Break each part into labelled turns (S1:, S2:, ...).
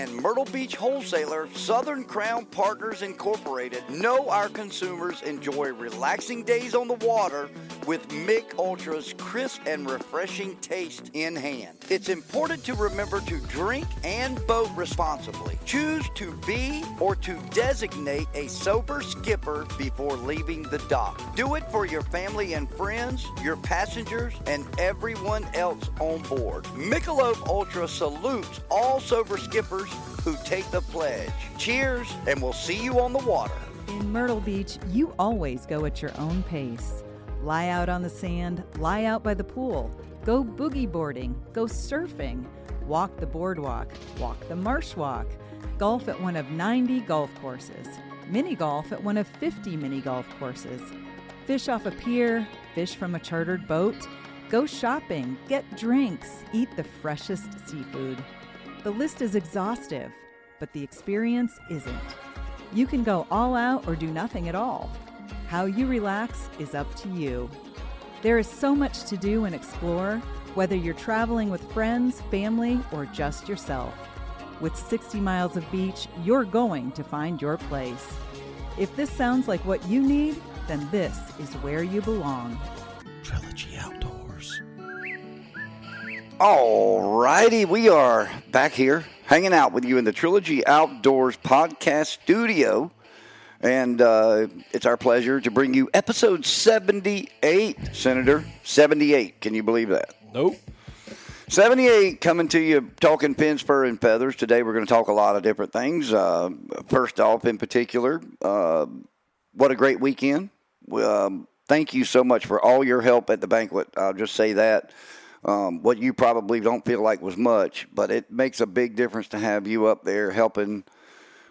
S1: and Myrtle Beach wholesaler Southern Crown Partners Incorporated know our consumers enjoy relaxing days on the water with Mick Ultra's crisp and refreshing taste in hand. It's important to remember to drink and boat responsibly. Choose to be or to designate a sober skipper before leaving the dock. Do it for your family and friends, your passengers, and everyone else on board. Michelob Ultra salutes all sober skippers who take the pledge. Cheers, and we'll see you on the water.
S2: In Myrtle Beach, you always go at your own pace. Lie out on the sand, lie out by the pool, go boogie boarding, go surfing, walk the boardwalk, walk the marsh walk, golf at one of 90 golf courses, mini golf at one of 50 mini golf courses, fish off a pier, fish from a chartered boat, go shopping, get drinks, eat the freshest seafood. The list is exhaustive, but the experience isn't. You can go all out or do nothing at all. How you relax is up to you. There is so much to do and explore, whether you're traveling with friends, family, or just yourself. With 60 miles of beach, you're going to find your place. If this sounds like what you need, then this is where you belong.
S3: Trilogy Outdoors.
S1: All righty, we are back here hanging out with you in the Trilogy Outdoors podcast studio. And it's our pleasure to bring you episode 78, Senator. 78. Can you believe that?
S3: Nope.
S1: 78 coming to you, talking pins, fur, and feathers. Today we're going to talk a lot of different things. First off, in particular, what a great weekend. Thank you so much for all your help at the banquet. I'll just say that. What you probably don't feel like was much, but it makes a big difference to have you up there helping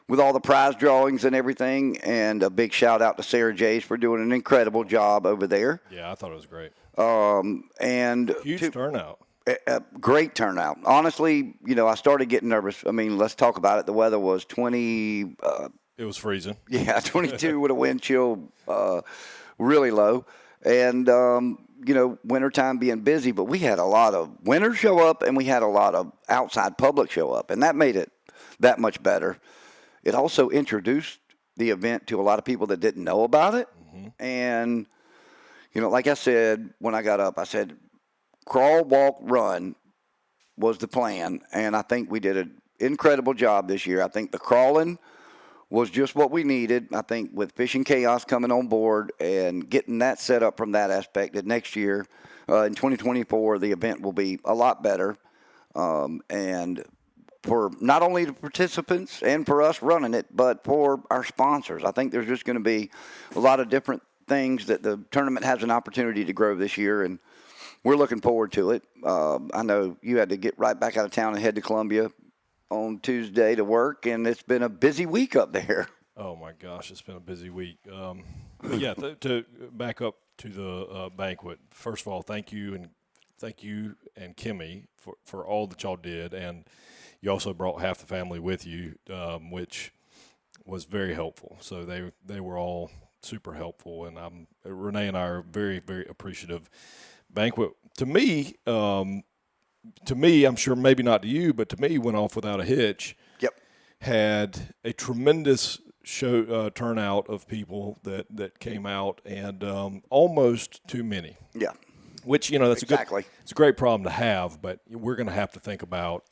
S1: with all the prize drawings and everything. And a big shout out to Sarah Jays for doing an incredible job over there.
S3: Yeah, I thought it was great.
S1: And
S3: huge turnout.
S1: A great turnout. Honestly, I started getting nervous. I mean, let's talk about it. The weather was 20.
S3: It was freezing.
S1: Yeah, 22 with a wind chill really low. And, wintertime being busy. But we had a lot of winners show up, and we had a lot of outside public show up. And that made it that much better. It also introduced the event to a lot of people that didn't know about it. Mm-hmm. And, like I said, when I got up, I said, crawl, walk, run was the plan. And I think we did an incredible job this year. I think the crawling was just what we needed. I think with Fishing Chaos coming on board and getting that set up from that aspect, that next year, in 2024, the event will be a lot better. And for not only the participants and for us running it, but for our sponsors. I think there's just going to be a lot of different things that the tournament has an opportunity to grow this year, and we're looking forward to it. I know you had to get right back out of town and head to Columbia on Tuesday to work, and it's been a busy week up there.
S3: Oh, my gosh, it's been a busy week. To back up to the banquet, first of all, thank you and Kimmy for all that y'all did, and you also brought half the family with you, which was very helpful. So they were all super helpful, and Renee and I are very, very appreciative. Banquet to me, I'm sure maybe not to you, but to me, went off without a hitch.
S1: Yep.
S3: Had a tremendous turnout of people that came out, and almost too many.
S1: Yeah.
S3: Which that's
S1: exactly.
S3: It's a great problem to have, but we're going to have to think about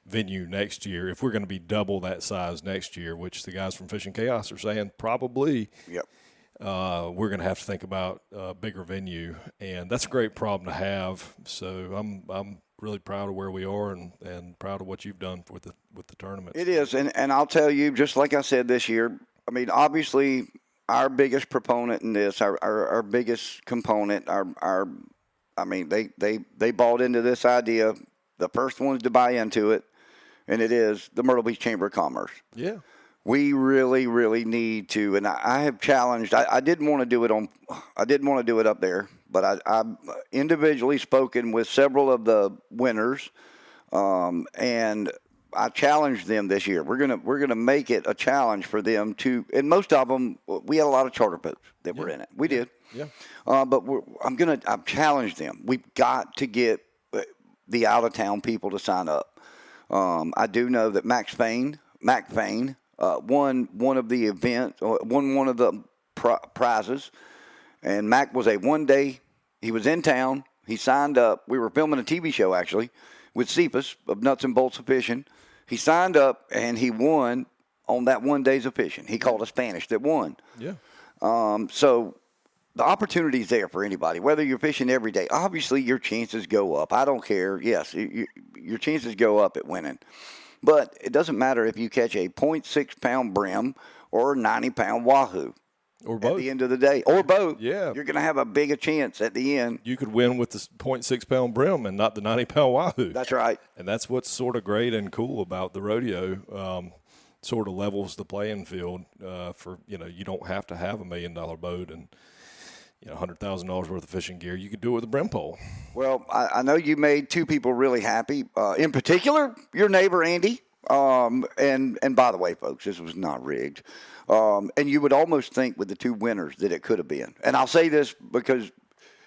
S3: venue next year if we're going to be double that size next year, which the guys from Fishing Chaos are saying probably.
S1: Yep.
S3: We're going to have to think about a bigger venue, and that's a great problem to have. So I'm really proud of where we are and proud of what you've done with the tournament.
S1: It is, and I'll tell you, just like I said this year, I mean, obviously our biggest proponent in this, our biggest component, they bought into this idea. The first ones to buy into it, and it is the Myrtle Beach Chamber of Commerce.
S3: Yeah.
S1: We really, really need to, and I have challenged. I didn't want to do it up there, but I've individually spoken with several of the winners, and I challenged them this year. We're gonna make it a challenge for them to, and most of them, we had a lot of charter boats that were in it. We did.
S3: Yeah.
S1: But I've challenged them. We've got to get the out of town people to sign up. I do know that Mac Fain, won one of the events, won one of the prizes. And Mac was a one-day, he was in town, he signed up. We were filming a TV show, actually, with Cephas of Nuts and Bolts of Fishing. He signed up, and he won on that 1 day of fishing. He called us Spanish that won.
S3: Yeah.
S1: So the opportunity's there for anybody, whether you're fishing every day. Obviously, your chances go up. I don't care. Yes, your chances go up at winning. But it doesn't matter if you catch a 0.6-pound brim or a 90-pound wahoo.
S3: Or both.
S1: At the end of the day. Or both.
S3: Yeah.
S1: You're going to have a bigger chance at the end.
S3: You could win with the 0.6-pound brim and not the 90-pound wahoo.
S1: That's right.
S3: And that's what's sort of great and cool about the rodeo. Sort of levels the playing field for, you don't have to have $1 million boat and, $100,000 worth of fishing gear. You could do it with a brim pole.
S1: Well, I know you made two people really happy. In particular, your neighbor, Andy. And by the way, folks, this was not rigged. And you would almost think with the two winners that it could have been. And I'll say this because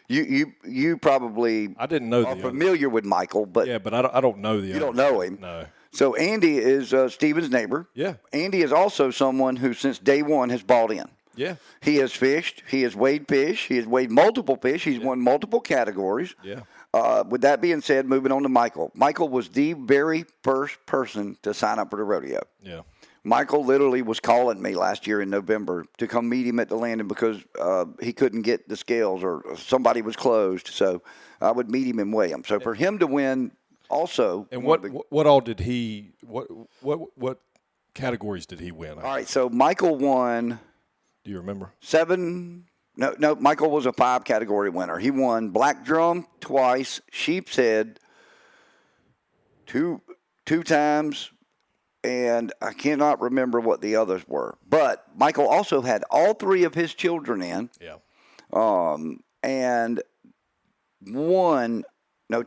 S1: you probably
S3: I didn't know
S1: are familiar with Michael, but
S3: yeah, but I don't know the
S1: you don't know him.
S3: No.
S1: So Andy is Stephen's neighbor.
S3: Yeah.
S1: Andy is also someone who since day one has bought in.
S3: Yeah.
S1: He has fished. He has weighed fish. He has weighed multiple fish. He's won multiple categories.
S3: Yeah.
S1: With that being said, moving on to Michael. Michael was the very first person to sign up for the rodeo.
S3: Yeah.
S1: Michael literally was calling me last year in November to come meet him at the landing because he couldn't get the scales or somebody was closed. So I would meet him and weigh him. So for him to win also.
S3: And what all did he what categories did he win?
S1: All right, so Michael won.
S3: Do you remember?
S1: 7. No, Michael was a 5-category winner. He won black drum twice, sheep's head two times, and I cannot remember what the others were. But Michael also had all 3 of his children in.
S3: Yeah.
S1: And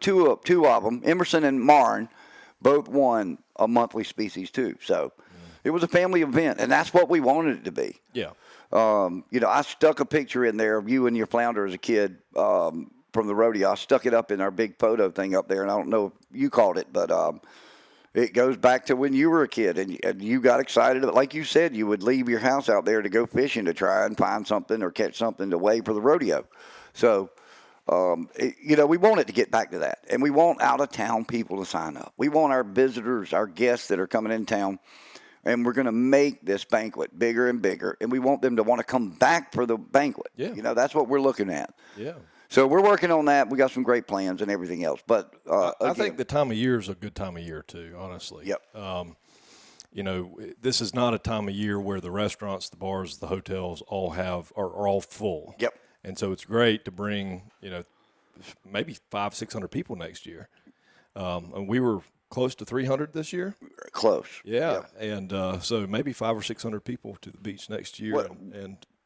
S1: two of them, Emerson and Marn, both won a monthly species too. So it was a family event, and that's what we wanted it to be.
S3: Yeah.
S1: I stuck a picture in there of you and your flounder as a kid from the rodeo. I stuck it up in our big photo thing up there, and I don't know if you caught it, but it goes back to when you were a kid, and you got excited. Like you said, you would leave your house out there to go fishing to try and find something or catch something to weigh for the rodeo. So, we wanted to get back to that, and we want out-of-town people to sign up. We want our visitors, our guests that are coming in town. And we're going to make this banquet bigger and bigger. And we want them to want to come back for the banquet.
S3: Yeah.
S1: That's what we're looking at.
S3: Yeah.
S1: So we're working on that. We got some great plans and everything else. But
S3: I think the time of year is a good time of year, too, honestly.
S1: Yep.
S3: This is not a time of year where the restaurants, the bars, the hotels are all full.
S1: Yep.
S3: And so it's great to bring, maybe 500-600 people next year. And we were close to 300 this year.
S1: Close.
S3: Yeah, and so maybe 500 or 600 people to the beach next year.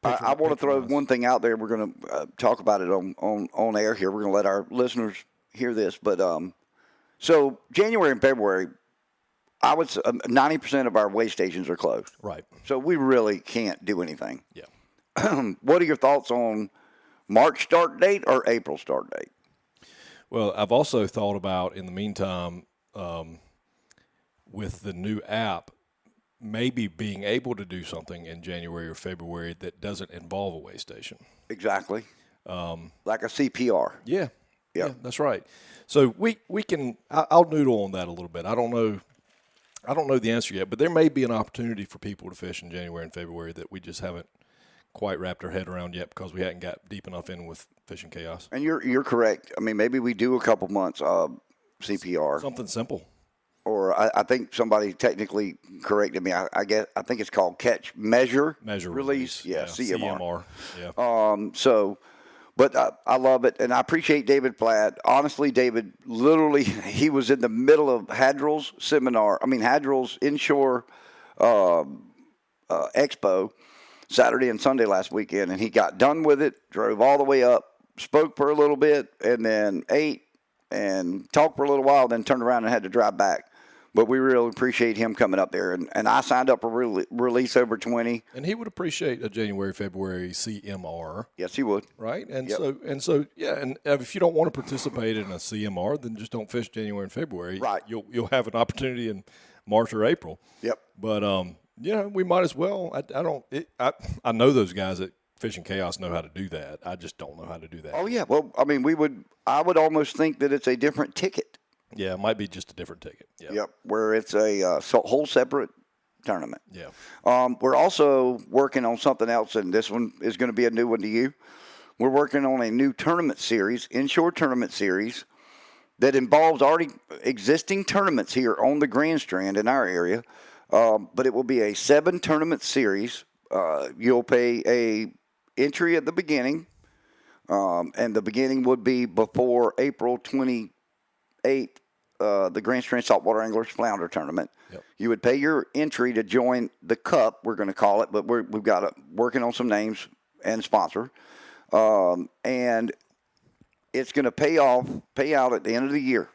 S1: I want to throw one thing out there. We're going to talk about it on air here. We're going to let our listeners hear this. But so January and February, I would say 90% of our weigh stations are closed.
S3: Right.
S1: So we really can't do anything.
S3: Yeah.
S1: What are your thoughts on March start date or April start date?
S3: Well, I've also thought about in the meantime. With the new app, maybe being able to do something in January or February that doesn't involve a weigh station.
S1: Exactly. Like a CPR.
S3: Yeah. Yeah, that's right. So we can. I'll noodle on that a little bit. I don't know the answer yet, but there may be an opportunity for people to fish in January and February that we just haven't quite wrapped our head around yet because we hadn't got deep enough in with Fishing Chaos.
S1: And you're correct. I mean, maybe we do a couple months CPR.
S3: Something simple.
S1: Or I think somebody technically corrected me. I think it's called catch measure release. Yeah, CMR.
S3: Yeah.
S1: But I love it, and I appreciate David Platt. Honestly, David, literally, he was in the middle of Hadrill's seminar. I mean, Hadrill's Inshore Expo Saturday and Sunday last weekend, and he got done with it, drove all the way up, spoke for a little bit, and then ate and talked for a little while, then turned around and had to drive back. But we really appreciate him coming up there. And I signed up for release over 20.
S3: And he would appreciate a January, February CMR.
S1: Yes, he would.
S3: Right? And
S1: Yep.
S3: so, yeah, and if you don't want to participate in a CMR, then just don't fish January and February.
S1: Right.
S3: You'll have an opportunity in March or April.
S1: Yep.
S3: But, we might as well. I know those guys at Fishing Chaos know how to do that. I just don't know how to do that.
S1: Oh, yeah. Well, I mean, I would almost think that it's a different ticket.
S3: Yeah, it might be just a different ticket. Yeah.
S1: Yep, where it's a whole separate tournament.
S3: Yeah.
S1: We're also working on something else, and this one is going to be a new one to you. We're working on a new tournament series, inshore tournament series, that involves already existing tournaments here on the Grand Strand in our area. But it will be a 7-tournament series. You'll pay a entry at the beginning, and the beginning would be before April 28th. The Grand Strand Saltwater Anglers Flounder Tournament.
S3: Yep.
S1: You would pay your entry to join the Cup, we're going to call it, but we've got working on some names and sponsor. And it's going to pay out at the end of the year.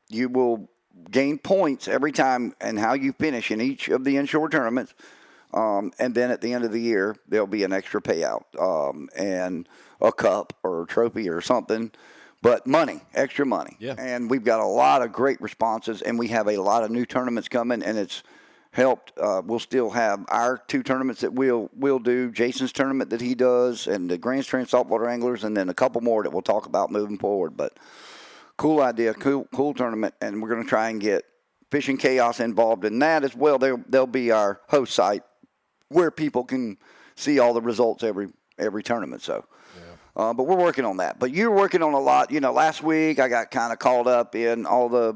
S1: You will gain points every time and how you finish in each of the inshore tournaments. And then at the end of the year, there'll be an extra payout and a cup or a trophy or something. But money, extra money.
S3: Yeah.
S1: And we've got a lot of great responses, and we have a lot of new tournaments coming, and it's helped. We'll still have our 2 tournaments that we'll do, Jason's tournament that he does, and the Grand Strand Saltwater Anglers, and then a couple more that we'll talk about moving forward. But cool idea, cool tournament, and we're going to try and get Fishing Chaos involved in that as well. They'll be our host site where people can see all the results every tournament. So. But we're working on that. But you're working on a lot. Last week I got kind of caught up in all the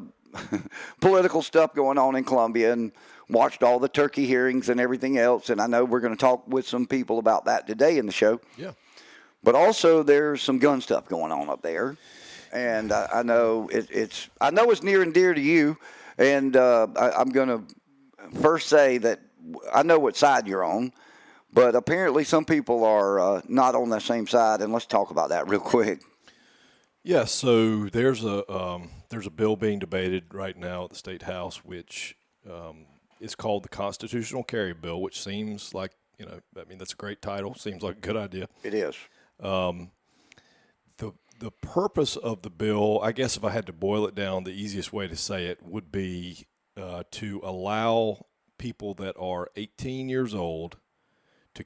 S1: political stuff going on in Columbia and watched all the turkey hearings and everything else. And I know we're going to talk with some people about that today in the show.
S3: Yeah.
S1: But also there's some gun stuff going on up there. And I know it's near and dear to you. And I'm going to first say that I know what side you're on. But apparently some people are not on the same side, and let's talk about that real quick.
S3: Yeah, so there's a bill being debated right now at the State House, which is called the Constitutional Carry Bill, which seems like, that's a great title. Seems like a good idea.
S1: It is.
S3: The purpose of the bill, I guess if I had to boil it down, the easiest way to say it would be to allow people that are 18 years old to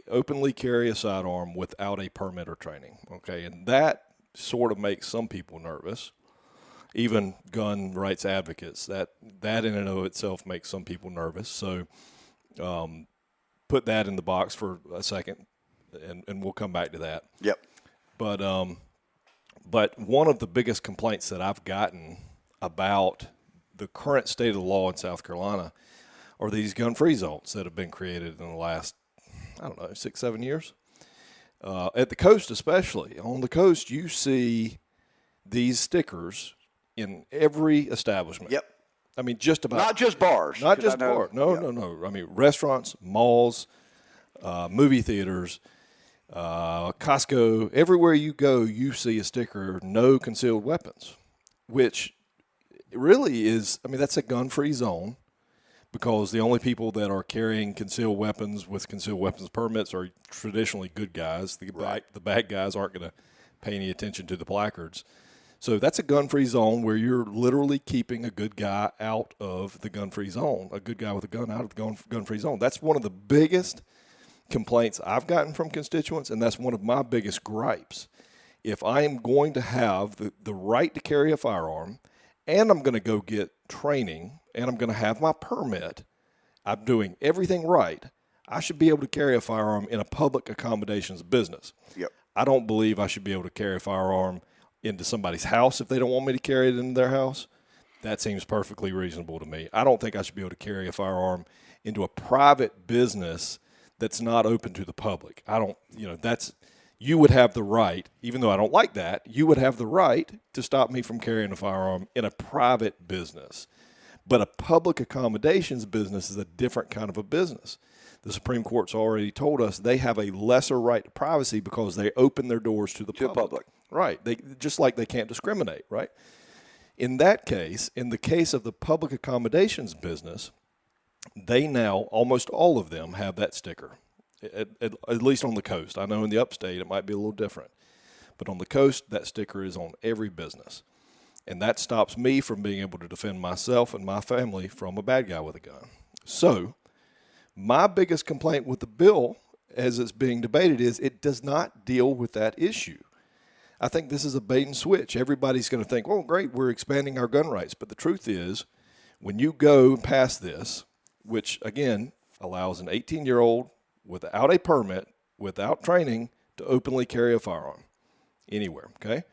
S3: openly carry a sidearm without a permit or training. Okay, and that sort of makes some people nervous. Even gun rights advocates, that in and of itself makes some people nervous. So put that in the box for a second, and we'll come back to that.
S1: Yep.
S3: But one of the biggest complaints that I've gotten about the current state of the law in South Carolina are these gun-free zones that have been created in the last, 6-7 years. At the coast especially. On the coast, you see these stickers in every establishment.
S1: Yep.
S3: I mean, just about.
S1: Not just bars.
S3: Not just bars. No. I mean, restaurants, malls, movie theaters, Costco. Everywhere you go, you see a sticker, no concealed weapons, which really is, that's a gun-free zone. Because the only people that are carrying concealed weapons with concealed weapons permits are traditionally good guys. The bad guys aren't going to pay any attention to the placards. So that's a gun-free zone where you're literally keeping a good guy out of the gun-free zone, a good guy with a gun out of the gun-free zone. That's one of the biggest complaints I've gotten from constituents, and that's one of my biggest gripes. If I am going to have the right to carry a firearm and I'm going to go get training and I'm going to have my permit, I'm doing everything right, I should be able to carry a firearm in a public accommodations business.
S1: Yep.
S3: I don't believe I should be able to carry a firearm into somebody's house if they don't want me to carry it into their house. That seems perfectly reasonable to me. I don't think I should be able to carry a firearm into a private business that's not open to the public. You would have the right, even though I don't like that, you would have the right to stop me from carrying a firearm in a private business. But a public accommodations business is a different kind of a business. The Supreme Court's already told us they have a lesser right to privacy because they open their doors to the public.
S1: public.
S3: Right. They just like they can't discriminate, right? In that case, in the case of the public accommodations business, they now, almost all of them, have that sticker, at least on the coast. I know in the upstate it might be a little different. But on the coast, that sticker is on every business. And that stops me from being able to defend myself and my family from a bad guy with a gun. So my biggest complaint with the bill as it's being debated is it does not deal with that issue. I think this is a bait and switch. Everybody's going to think, well, great, we're expanding our gun rights. But the truth is, when you go past this, which, again, allows an 18-year-old without a permit, without training, to openly carry a firearm anywhere, okay?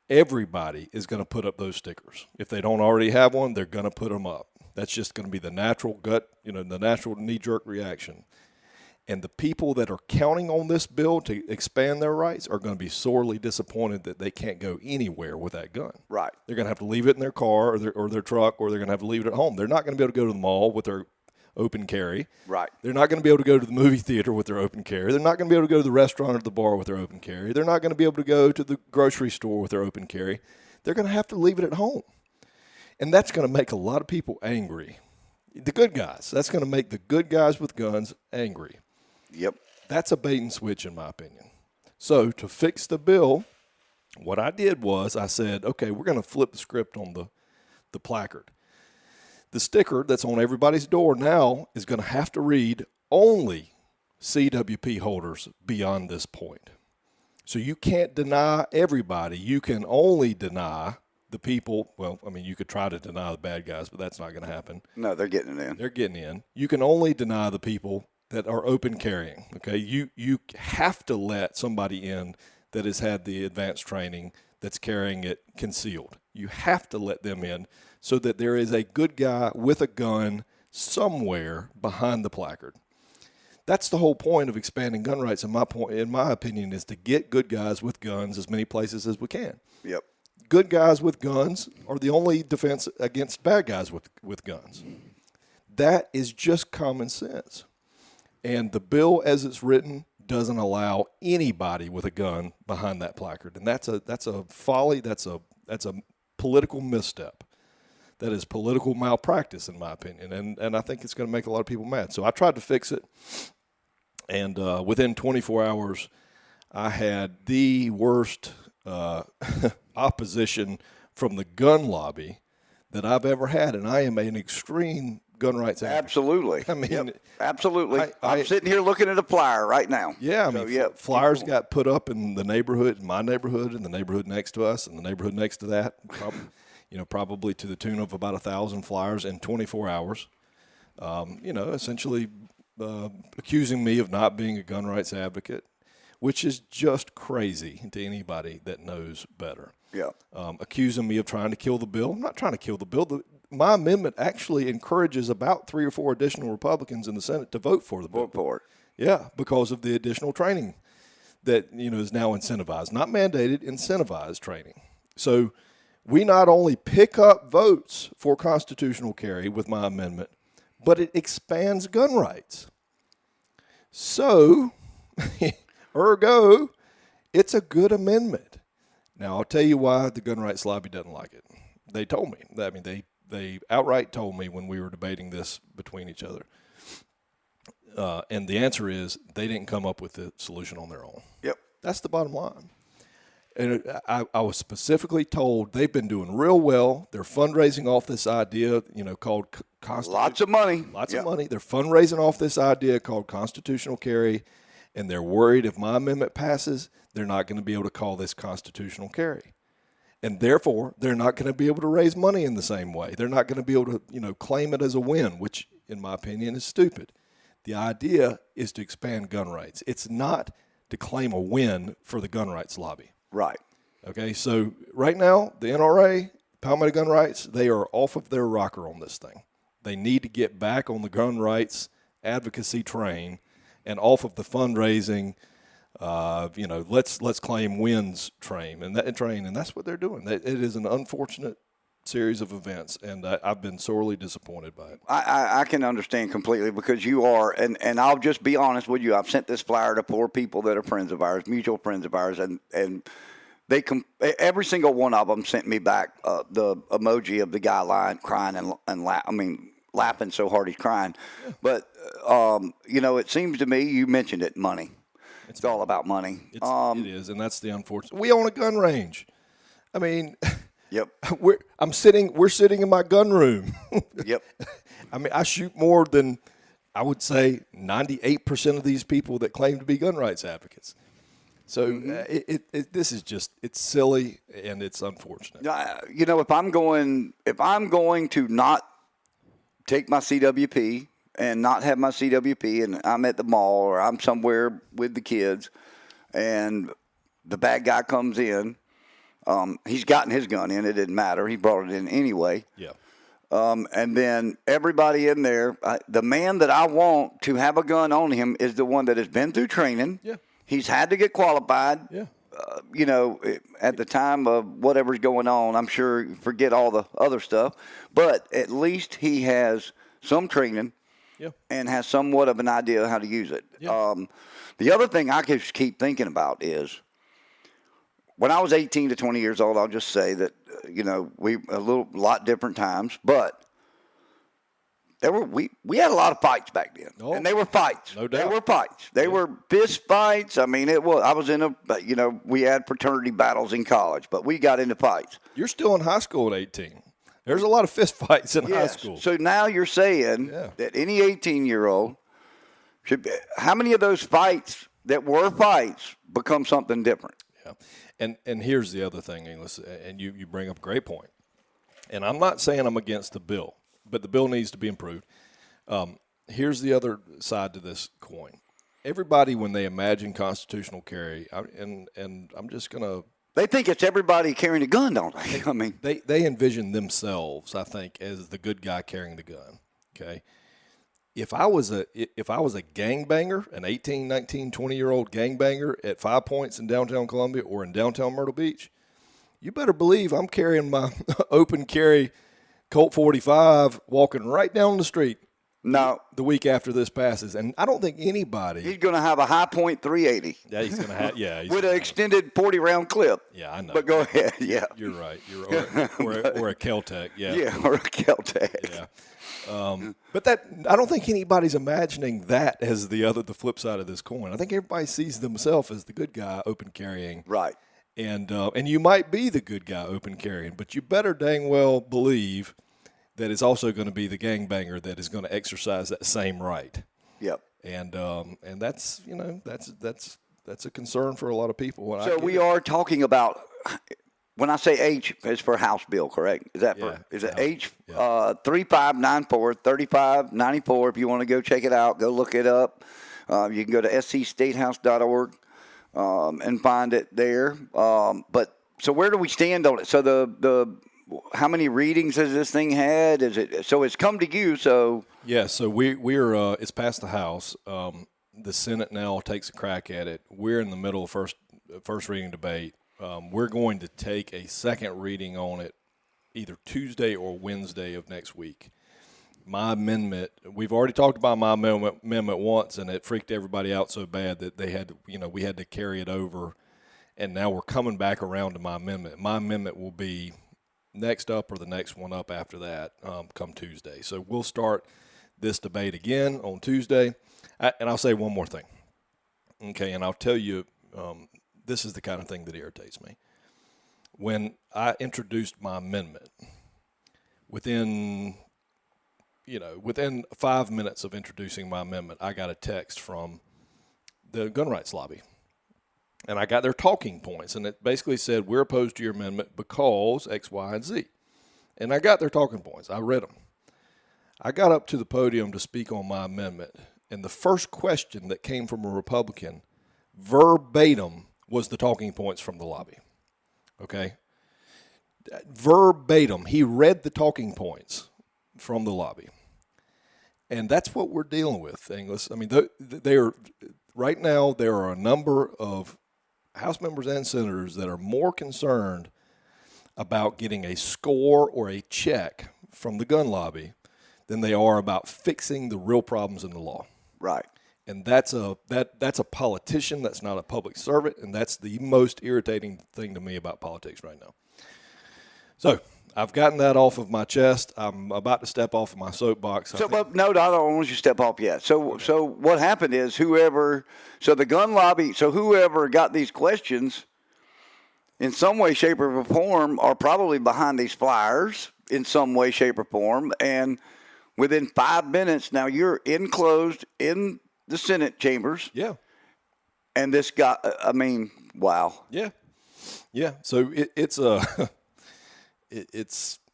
S3: Everybody is going to put up those stickers. If they don't already have one, they're going to put them up. That's just going to be the natural gut, the natural knee-jerk reaction. And the people that are counting on this bill to expand their rights are going to be sorely disappointed that they can't go anywhere with that gun.
S1: Right.
S3: They're going to have to leave it in their car or their truck, or they're going to have to leave it at home. They're not going to be able to go to the mall with their open carry.
S1: Right.
S3: They're not going to be able to go to the movie theater with their open carry. They're not going to be able to go to the restaurant or the bar with their open carry. They're not going to be able to go to the grocery store with their open carry. They're going to have to leave it at home. And that's going to make a lot of people angry. The good guys. That's going to make the good guys with guns angry.
S1: Yep.
S3: That's a bait and switch, in my opinion. So to fix the bill, what I did was I said, okay, we're going to flip the script on the placard. The sticker that's on everybody's door now is going to have to read only CWP holders beyond this point. So you can't deny everybody. You can only deny the people. Well, I mean, you could try to deny the bad guys, but that's not going to happen.
S1: No, they're getting it in.
S3: They're getting in. You can only deny the people that are open carrying, okay? You have to let somebody in that has had the advanced training that's carrying it concealed. You have to let them in so that there is a good guy with a gun somewhere behind the placard. That's the whole point of expanding gun rights, in my opinion, is to get good guys with guns as many places as we can.
S1: Yep.
S3: Good guys with guns are the only defense against bad guys with guns. That is just common sense. And the bill, as it's written, doesn't allow anybody with a gun behind that placard, and that's a folly. That's a political misstep. That is political malpractice, in my opinion, and I think it's going to make a lot of people mad. So I tried to fix it, and within 24 hours, I had the worst opposition from the gun lobby that I've ever had, and I am an extreme gun rights advocate.
S1: Absolutely.
S3: I mean,
S1: yep. Absolutely.
S3: I'm
S1: sitting here looking at a flyer right now.
S3: Yeah, I mean, flyers
S1: people
S3: got put up in the neighborhood, in my neighborhood, and the neighborhood next to us, and the neighborhood next to that. Probably to the tune of about 1,000 flyers in 24 hours. Essentially accusing me of not being a gun rights advocate, which is just crazy to anybody that knows better.
S1: Yeah.
S3: Accusing me of trying to kill the bill. I'm not trying to kill the bill. My amendment actually encourages about 3 or 4 additional Republicans in the Senate to vote for the bill.
S1: Vote for it.
S3: Yeah, because of the additional training that is now incentivized, not mandated, incentivized training. So we not only pick up votes for constitutional carry with my amendment, but it expands gun rights. So, ergo, it's a good amendment. Now, I'll tell you why the gun rights lobby doesn't like it. They told me. I mean, they outright told me when we were debating this between each other. And the answer is they didn't come up with the solution on their own.
S1: Yep.
S3: That's the bottom line. And I was specifically told they've been doing real well. They're fundraising off this idea, called
S1: Lots of money.
S3: Lots of money. They're fundraising off this idea called constitutional carry, and they're worried if my amendment passes, they're not going to be able to call this constitutional carry. And therefore, they're not going to be able to raise money in the same way. They're not going to be able to, claim it as a win, which, in my opinion, is stupid. The idea is to expand gun rights. It's not to claim a win for the gun rights lobby.
S1: Right.
S3: Okay, so right now, the NRA, Palmetto Gun Rights, they are off of their rocker on this thing. They need to get back on the gun rights advocacy train and off of the fundraising, let's claim wins train, and that's what they're doing. It is an unfortunate series of events, and I've been sorely disappointed by it.
S1: I can understand completely because you are, and I'll just be honest with you. I've sent this flyer to 4 people that are friends of ours, mutual friends of ours, and every single one of them sent me back the emoji of the guy lying, crying and laughing so hard he's crying. Yeah. But it seems to me, you mentioned it, money. It's all about money.
S3: It is, and that's the unfortunate. We own a gun range. I mean,
S1: yep.
S3: We're sitting in my gun room.
S1: Yep.
S3: I mean, I shoot more than, I would say, 98% of these people that claim to be gun rights advocates. So this is it's silly and it's unfortunate.
S1: If I'm going to not take my CWP and not have my CWP, and I'm at the mall or I'm somewhere with the kids, and the bad guy comes in, he's gotten his gun in. It didn't matter. He brought it in anyway.
S3: Yeah.
S1: And then everybody in there, the man that I want to have a gun on him is the one that has been through training.
S3: Yeah.
S1: He's had to get qualified.
S3: Yeah.
S1: At the time of whatever's going on, I'm sure forget all the other stuff, but at least he has some training.
S3: Yeah.
S1: And has somewhat of an idea of how to use it.
S3: Yeah.
S1: The other thing I just keep thinking about is when I was 18 to 20 years old, I'll just say that, we a lot different times, but we had a lot of fights back then. Oh, and they were fights.
S3: No doubt.
S1: They were fights. They were fist fights. I mean, I was in we had fraternity battles in college, but we got into fights.
S3: You're still in high school at 18. There's a lot of fist fights in high school.
S1: So now you're saying that any 18-year-old how many of those fights that were fights become something different?
S3: Yeah. And here's the other thing, Inglis, and you bring up a great point. And I'm not saying I'm against the bill, but the bill needs to be improved. Here's the other side to this coin. Everybody, when they imagine constitutional carry, and I'm just going to –
S1: they think it's everybody carrying a gun, don't they? I mean,
S3: they envision themselves, I think, as the good guy carrying the gun. Okay, if I was a gangbanger, an 18, 19, 20-year-old gangbanger at 5 Points in downtown Columbia or in downtown Myrtle Beach, you better believe I'm carrying my open carry Colt 45, walking right down the street.
S1: No,
S3: the week after this passes, and I don't think anybody.
S1: He's going to have a high point 380.
S3: Yeah, he's going to have. Yeah,
S1: with an extended 40-round clip.
S3: Yeah, I know.
S1: But go ahead. Yeah,
S3: you're right. Or a Kel-Tec. Yeah.
S1: Yeah, or a Kel-Tec.
S3: Yeah. But that I don't think anybody's imagining that as the flip side of this coin. I think everybody sees themselves as the good guy open carrying.
S1: Right.
S3: And you might be the good guy open carrying, but you better dang well believe that is also going to be the gangbanger that is going to exercise that same right.
S1: Yep.
S3: And that's that's a concern for a lot of people.
S1: So we are talking about, when I say H, it's for House bill, correct? Is that is it H 3594 3594? If you want to go check it out, go look it up. You can go to scstatehouse.org and find it there. But so where do we stand on it? So the how many readings has this thing had? Is it so it's come to you? So
S3: so we're it's passed the House. The Senate now takes a crack at it. We're in the middle of first reading debate. We're going to take a second reading on it either Tuesday or Wednesday of next week. My amendment, we've already talked about my amendment once, and it freaked everybody out so bad that they had we had to carry it over, and now we're coming back around to my amendment. My amendment will be next up or the next one up after that come Tuesday. So we'll start this debate again on Tuesday. And I'll say one more thing. Okay, and I'll tell you this is the kind of thing that irritates me. When I introduced my amendment, within 5 minutes of introducing my amendment, I got a text from the gun rights lobby. And I got their talking points, and it basically said, we're opposed to your amendment because X, Y, and Z. And I got their talking points. I read them. I got up to the podium to speak on my amendment, and the first question that came from a Republican, verbatim, was the talking points from the lobby. Okay? Verbatim. He read the talking points from the lobby. And that's what we're dealing with, Inglis. I mean, right now there are a number of House members and senators that are more concerned about getting a score or a check from the gun lobby than they are about fixing the real problems in the law.
S1: Right.
S3: And that's a politician. That's not a public servant, and that's the most irritating thing to me about politics right now. So I've gotten that off of my chest. I'm about to step off of my soapbox.
S1: But no, I don't want you to step off yet. So what happened is whoever got these questions in some way, shape, or form are probably behind these flyers in some way, shape, or form. And within 5 minutes, now you're enclosed in the Senate chambers.
S3: Yeah.
S1: And this guy, I mean, wow.
S3: Yeah. Yeah. So it's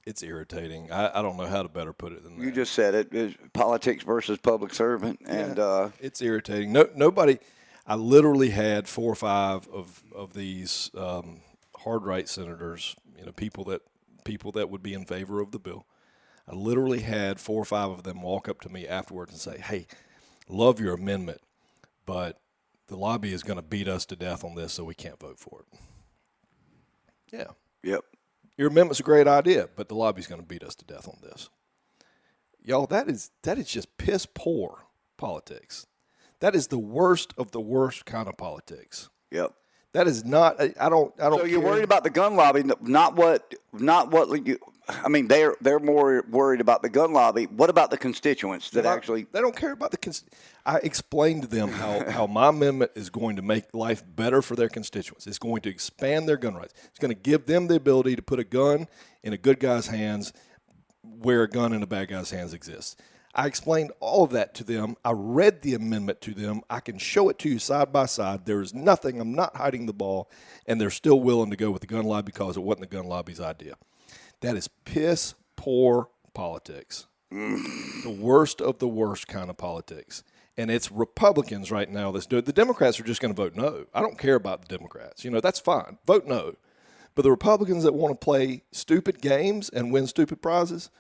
S3: it's irritating. I don't know how to better put it than that.
S1: You just said it. It's politics versus public servant. And
S3: it's irritating. Nobody. I literally had 4 or 5 of these hard right senators, people that would be in favor of the bill. I literally had 4 or 5 of them walk up to me afterwards and say, "Hey, love your amendment, but the lobby is going to beat us to death on this, so we can't vote for it." Yeah.
S1: Yep.
S3: Your amendment's a great idea, but the lobby's going to beat us to death on this. Y'all, that is just piss poor politics. That is the worst of the worst kind of politics.
S1: Yep.
S3: That is not. I don't.
S1: So you're worried about the gun lobby, not what. I mean, they're more worried about the gun lobby. What about the constituents that actually?
S3: They don't care about the. I explained to them how my amendment is going to make life better for their constituents. It's going to expand their gun rights. It's going to give them the ability to put a gun in a good guy's hands where a gun in a bad guy's hands exists. I explained all of that to them. I read the amendment to them. I can show it to you side by side. There is nothing. I'm not hiding the ball. And they're still willing to go with the gun lobby because it wasn't the gun lobby's idea. That is piss poor politics. The worst of the worst kind of politics. And it's Republicans right now that's doing it. The Democrats are just going to vote no. I don't care about the Democrats. That's fine. Vote no. But the Republicans that want to play stupid games and win stupid prizes,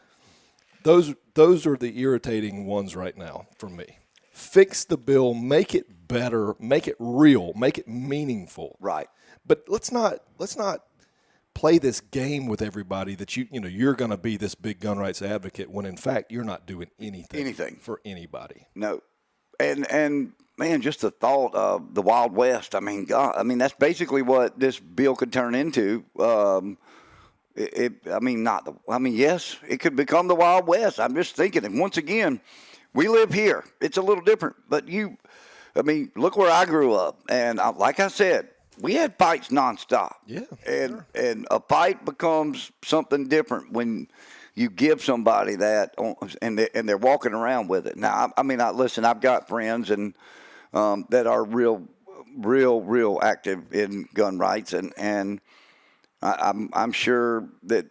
S3: those are the irritating ones right now for me. Fix the bill, make it better, make it real, make it meaningful.
S1: Right.
S3: But let's not play this game with everybody that you're going to be this big gun rights advocate when in fact you're not doing anything for anybody.
S1: No. And man, just the thought of the Wild West. I mean, God, that's basically what this bill could turn into. Yes, it could become the Wild West. I'm just thinking, and once again, we live here. It's a little different, but look where I grew up, and like I said, we had fights nonstop.
S3: Yeah,
S1: and a fight becomes something different when you give somebody that, and they're walking around with it. Now, listen, I've got friends and that are real active in gun rights, and I'm sure that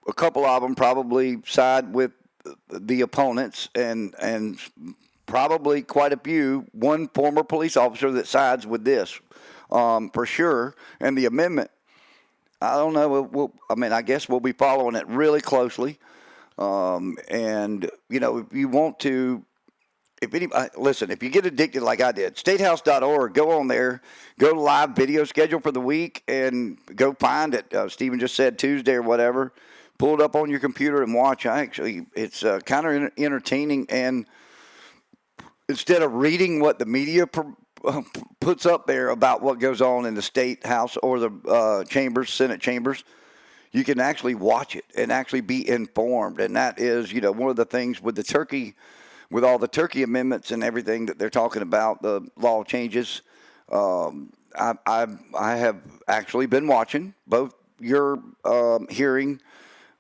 S1: a couple of them probably side with the opponents, and probably quite a few. One former police officer that sides with this, for sure. And the amendment, I don't know. I guess we'll be following it really closely. And if you want to. Listen, if you get addicted like I did, statehouse.org, go on there, go to live video schedule for the week, and go find it. Stephen just said Tuesday or whatever. Pull it up on your computer and watch. It's kind of entertaining, and instead of reading what the media puts up there about what goes on in the state house or the Senate chambers, you can actually watch it and actually be informed. And that is, one of the things with the turkey. With all the turkey amendments and everything that they're talking about, the law changes, I have actually been watching both your hearing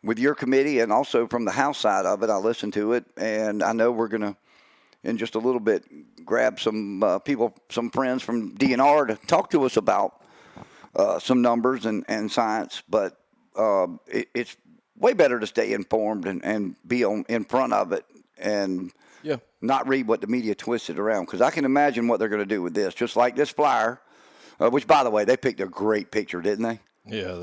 S1: with your committee and also from the House side of it. I listened to it, and I know we're going to, in just a little bit, grab some some friends from DNR to talk to us about some numbers and science. But it's way better to stay informed and be in front of it and not read what the media twisted around, because I can imagine what they're going to do with this. Just like this flyer, which, by the way, they picked a great picture, didn't they?
S3: Yeah,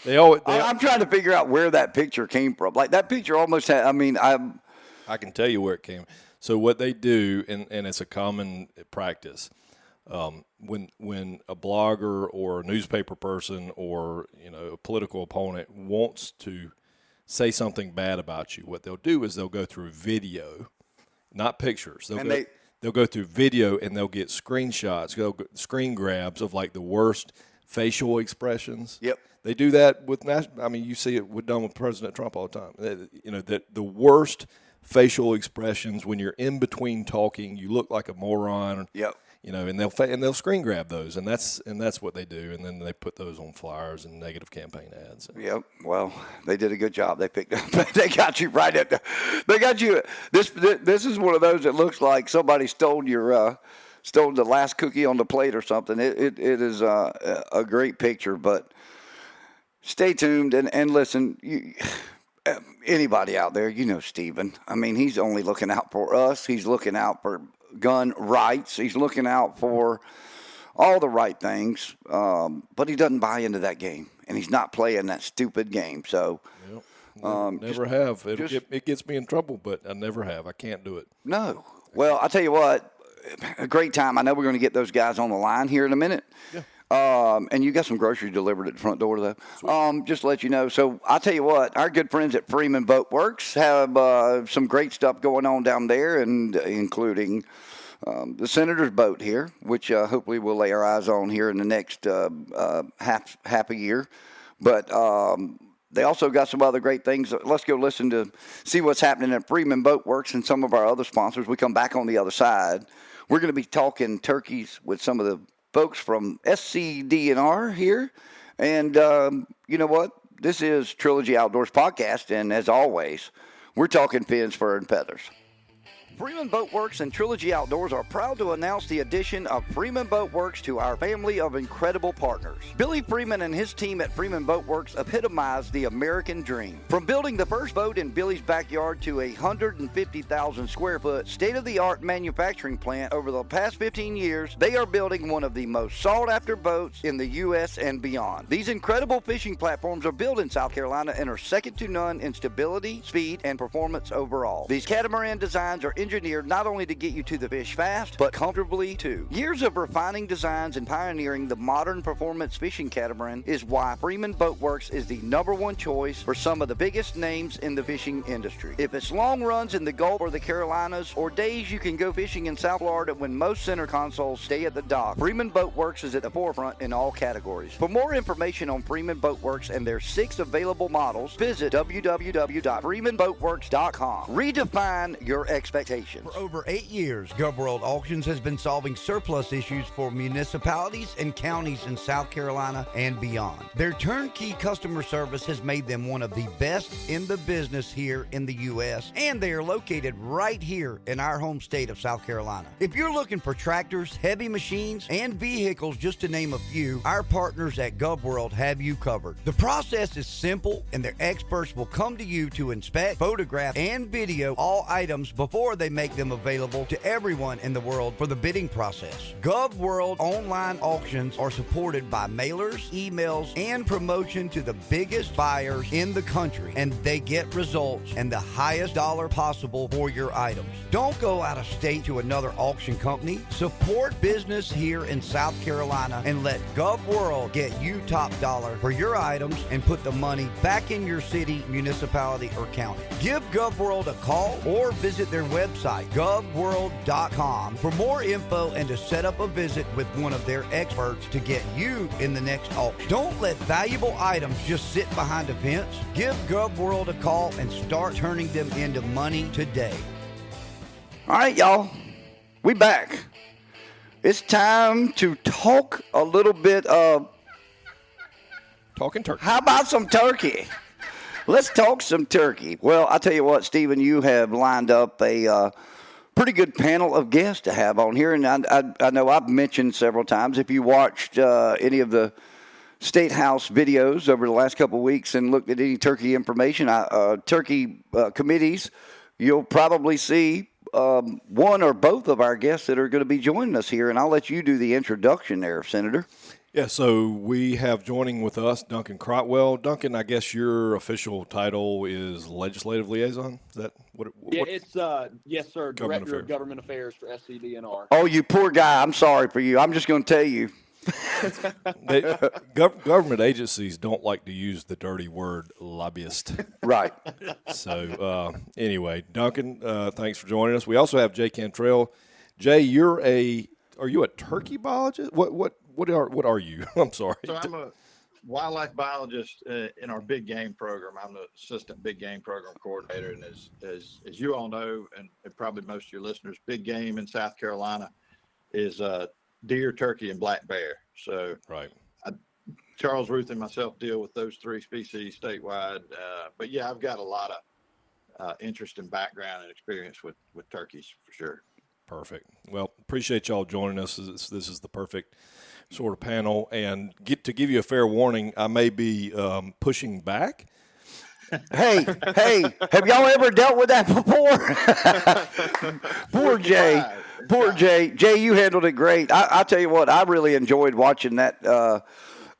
S1: they always. I'm trying to figure out where that picture came from. Like, that picture almost had.
S3: I can tell you where it came. So what they do, and it's a common practice, when a blogger or a newspaper person or a political opponent wants to say something bad about you, what they'll do is they'll go through video, not pictures. they'll go through video and they'll get screenshots, they'll get screen grabs of like the worst facial expressions.
S1: Yep.
S3: They do that with you see it done with President Trump all the time. You know, that the worst facial expressions when you're in between talking, you look like a moron.
S1: Yep.
S3: You know, and they'll screen grab those, and that's what they do, and then they put those on flyers and negative campaign ads.
S1: Yep. Well, they did a good job. They picked up. They got you right at. They got you. This is one of those that looks like somebody stole the last cookie on the plate or something. It is a great picture, but stay tuned and listen. Anybody out there, you know Stephen. I mean, he's only looking out for us. He's looking out for gun rights. He's looking out for all the right things, but he doesn't buy into that game, and he's not playing that stupid game. So,
S3: never have. It gets me in trouble, but I never have. I can't do it.
S1: No. Well, I'll tell you what, a great time. I know we're going to get those guys on the line here in a minute.
S3: Yeah.
S1: And you got some groceries delivered at the front door, though. Just to let you know. So I'll tell you what, our good friends at Freeman Boat Works have some great stuff going on down there, and including the Senator's boat here, which hopefully we'll lay our eyes on here in the next half a year. But they also got some other great things. Let's go see what's happening at Freeman Boat Works and some of our other sponsors. We come back on the other side. We're going to be talking turkeys with some of the folks from SCDNR here. And you know what? This is Trilogy Outdoors Podcast, and as always, we're talking fins, fur, and feathers. Freeman Boat Works and Trilogy Outdoors are proud to announce the addition of Freeman Boat Works to our family of incredible partners. Billy Freeman and his team at Freeman Boat Works epitomize the American dream. From building the first boat in Billy's backyard to a 150,000 square foot state-of-the-art manufacturing plant over the past 15 years, they are building one of the most sought-after boats in the U.S. and beyond. These incredible fishing platforms are built in South Carolina and are second to none in stability, speed, and performance overall. These catamaran designs are engineered not only to get you to the fish fast, but comfortably too. Years of refining designs and pioneering the modern performance fishing catamaran is why Freeman Boat Works is the #1 choice for some of the biggest names in the fishing industry. If it's long runs in the Gulf or the Carolinas, or days you can go fishing in South Florida when most center consoles stay at the dock, Freeman Boat Works is at the forefront in all categories. For more information on Freeman Boat Works and their 6 available models, visit www.freemanboatworks.com. Redefine your expectations.
S4: For over 8 years, GovWorld Auctions has been solving surplus issues for municipalities and counties in South Carolina and beyond. Their turnkey customer service has made them one of the best in the business here in the U.S., and they are located right here in our home state of South Carolina. If you're looking for tractors, heavy machines, and vehicles, just to name a few, our partners at GovWorld have you covered. The process is simple, and their experts will come to you to inspect, photograph, and video all items before they make them available to everyone in the world for the bidding process. GovWorld online auctions are supported by mailers, emails, and promotion to the biggest buyers in the country, and they get results and the highest dollar possible for your items. Don't go out of state to another auction company. Support business here in South Carolina and let GovWorld get you top dollar for your items and put the money back in your city, municipality, or county. Give GovWorld a call or visit their website, govworld.com, for more info and to set up a visit with one of their experts to get you in the next auction. Don't let valuable items just sit behind a fence. Give GovWorld a call and start turning them into money today.
S1: All right, y'all. We back. It's time to talk a little bit of...
S3: Talking turkey.
S1: How about some turkey? Let's talk some turkey. Well, I'll tell you what, Stephen, you have lined up a pretty good panel of guests to have on here. And I know I've mentioned several times, if you watched any of the State House videos over the last couple of weeks and looked at any turkey information, turkey committees, you'll probably see one or both of our guests that are going to be joining us here. And I'll let you do the introduction there, Senator.
S3: Yeah, so we have joining with us Duncan Crotwe. Duncan, I guess your official title is Legislative Liaison? Is that what?
S5: Yeah, it's yes, sir. Director of Government Affairs for SCDNR.
S1: Oh, you poor guy! I'm sorry for you. I'm just going to tell you.
S3: Government agencies don't like to use the dirty word lobbyist.
S1: Right.
S3: So anyway, Duncan, thanks for joining us. We also have Cantrell. Jay, are you a turkey biologist? What are you? I'm sorry.
S6: So I'm a wildlife biologist in our big game program. I'm the assistant big game program coordinator, and as you all know, and probably most of your listeners, big game in South Carolina is deer, turkey, and black bear. So
S3: right.
S6: Charles Ruth and myself deal with those three species statewide. But yeah, I've got a lot of interest and background and experience with turkeys for sure.
S3: Perfect. Well, appreciate y'all joining us. This is the perfect sort of panel. And to give you a fair warning, I may be pushing back.
S1: Hey, have y'all ever dealt with that before? Poor Jay. Poor Jay. Jay, you handled it great. I tell you what, I really enjoyed watching that.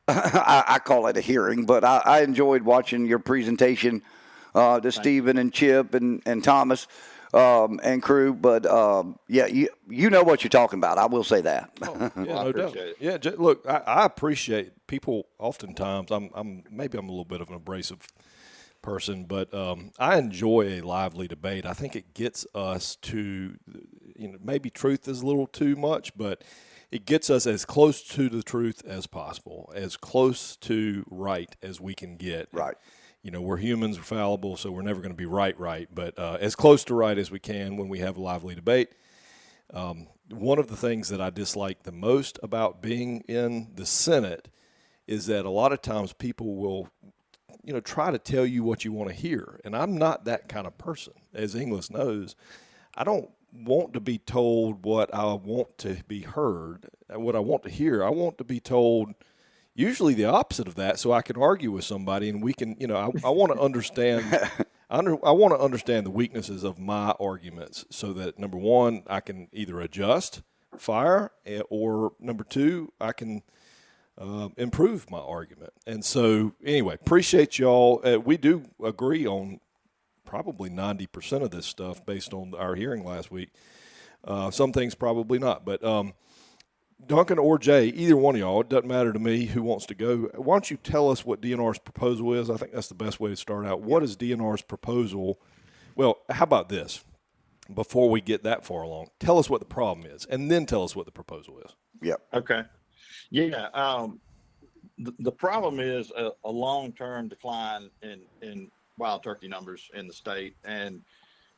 S1: I call it a hearing, but I enjoyed watching your presentation to Stephen and Chip and Thomas and crew. But yeah, you know what you're talking about. I will say that.
S3: Oh, yeah, no doubt. Yeah, look, I appreciate people. Oftentimes, I'm a little bit of an abrasive person, but I enjoy a lively debate. I think it gets us to, maybe truth is a little too much, but it gets us as close to the truth as possible, as close to right as we can get.
S1: Right.
S3: We're humans, we're fallible, so we're never going to be right, but as close to right as we can when we have a lively debate. One of the things that I dislike the most about being in the Senate is that a lot of times people will try to tell you what you want to hear. And I'm not that kind of person. As Inglis knows, I don't want to be told what I want to be heard, what I want to hear. I want to be told usually the opposite of that so I can argue with somebody and we can, I want to understand I want to understand the weaknesses of my arguments so that, number one, I can either adjust, fire, or number two, I can improve my argument. And so, anyway, appreciate y'all. We do agree on probably 90% of this stuff based on our hearing last week. Some things probably not. But Duncan or Jay, either one of y'all, it doesn't matter to me who wants to go. Why don't you tell us what DNR's proposal is? I think that's the best way to start out. What is DNR's proposal? Well, how about this? Before we get that far along, tell us what the problem is, and then tell us what the proposal is.
S1: Yep.
S6: Okay. Yeah. The problem is a long-term decline in wild turkey numbers in the state. And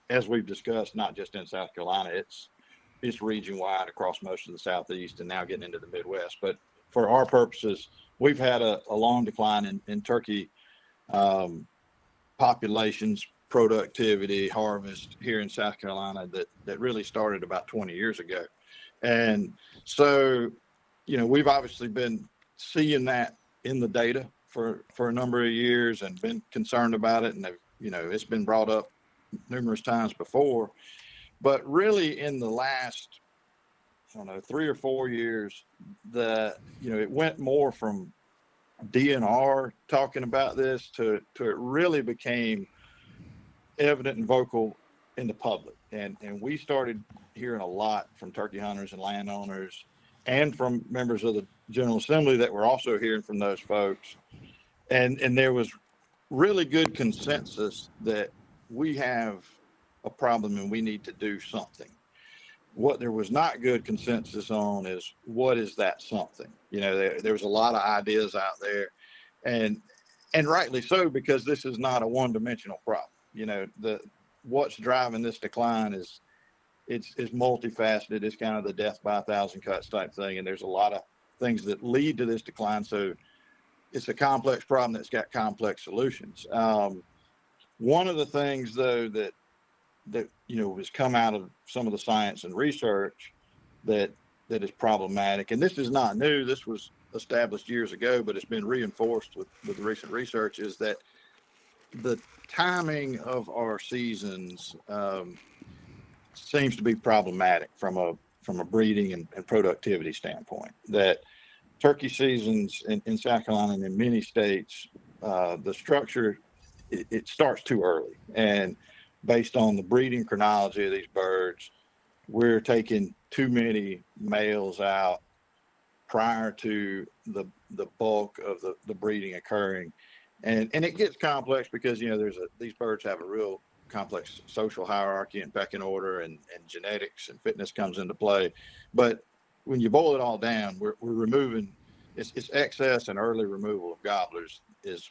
S6: as we've discussed, not just in South Carolina, it's region-wide across most of the Southeast and now getting into the Midwest. But for our purposes, we've had a long decline in turkey populations, productivity, harvest here in South Carolina that really started about 20 years ago. And so, we've obviously been seeing that in the data for a number of years and been concerned about it. And, it's been brought up numerous times before. But really in the last, 3 or 4 years, it went more from DNR talking about this to it really became evident and vocal in the public. And we started hearing a lot from turkey hunters and landowners and from members of the General Assembly that were also hearing from those folks. And there was really good consensus that we have a problem and we need to do something. What there was not good consensus on is what is that something? There was a lot of ideas out there and rightly so, because this is not a one-dimensional problem. What's driving this decline is it's multifaceted. It's kind of the death by 1,000 cuts type thing. And there's a lot of things that lead to this decline. So it's a complex problem that's got complex solutions. One of the things though that has come out of some of the science and research that is problematic, and this is not new, this was established years ago, but it's been reinforced with the recent research, is that the timing of our seasons seems to be problematic from a breeding and productivity standpoint. That turkey seasons in South Carolina and in many states, the structure, it starts too early. And based on the breeding chronology of these birds, we're taking too many males out prior to the bulk of the breeding occurring. And it gets complex because, these birds have a real complex social hierarchy and pecking order, and genetics and fitness comes into play. But when you boil it all down, we're removing it's excess and early removal of gobblers is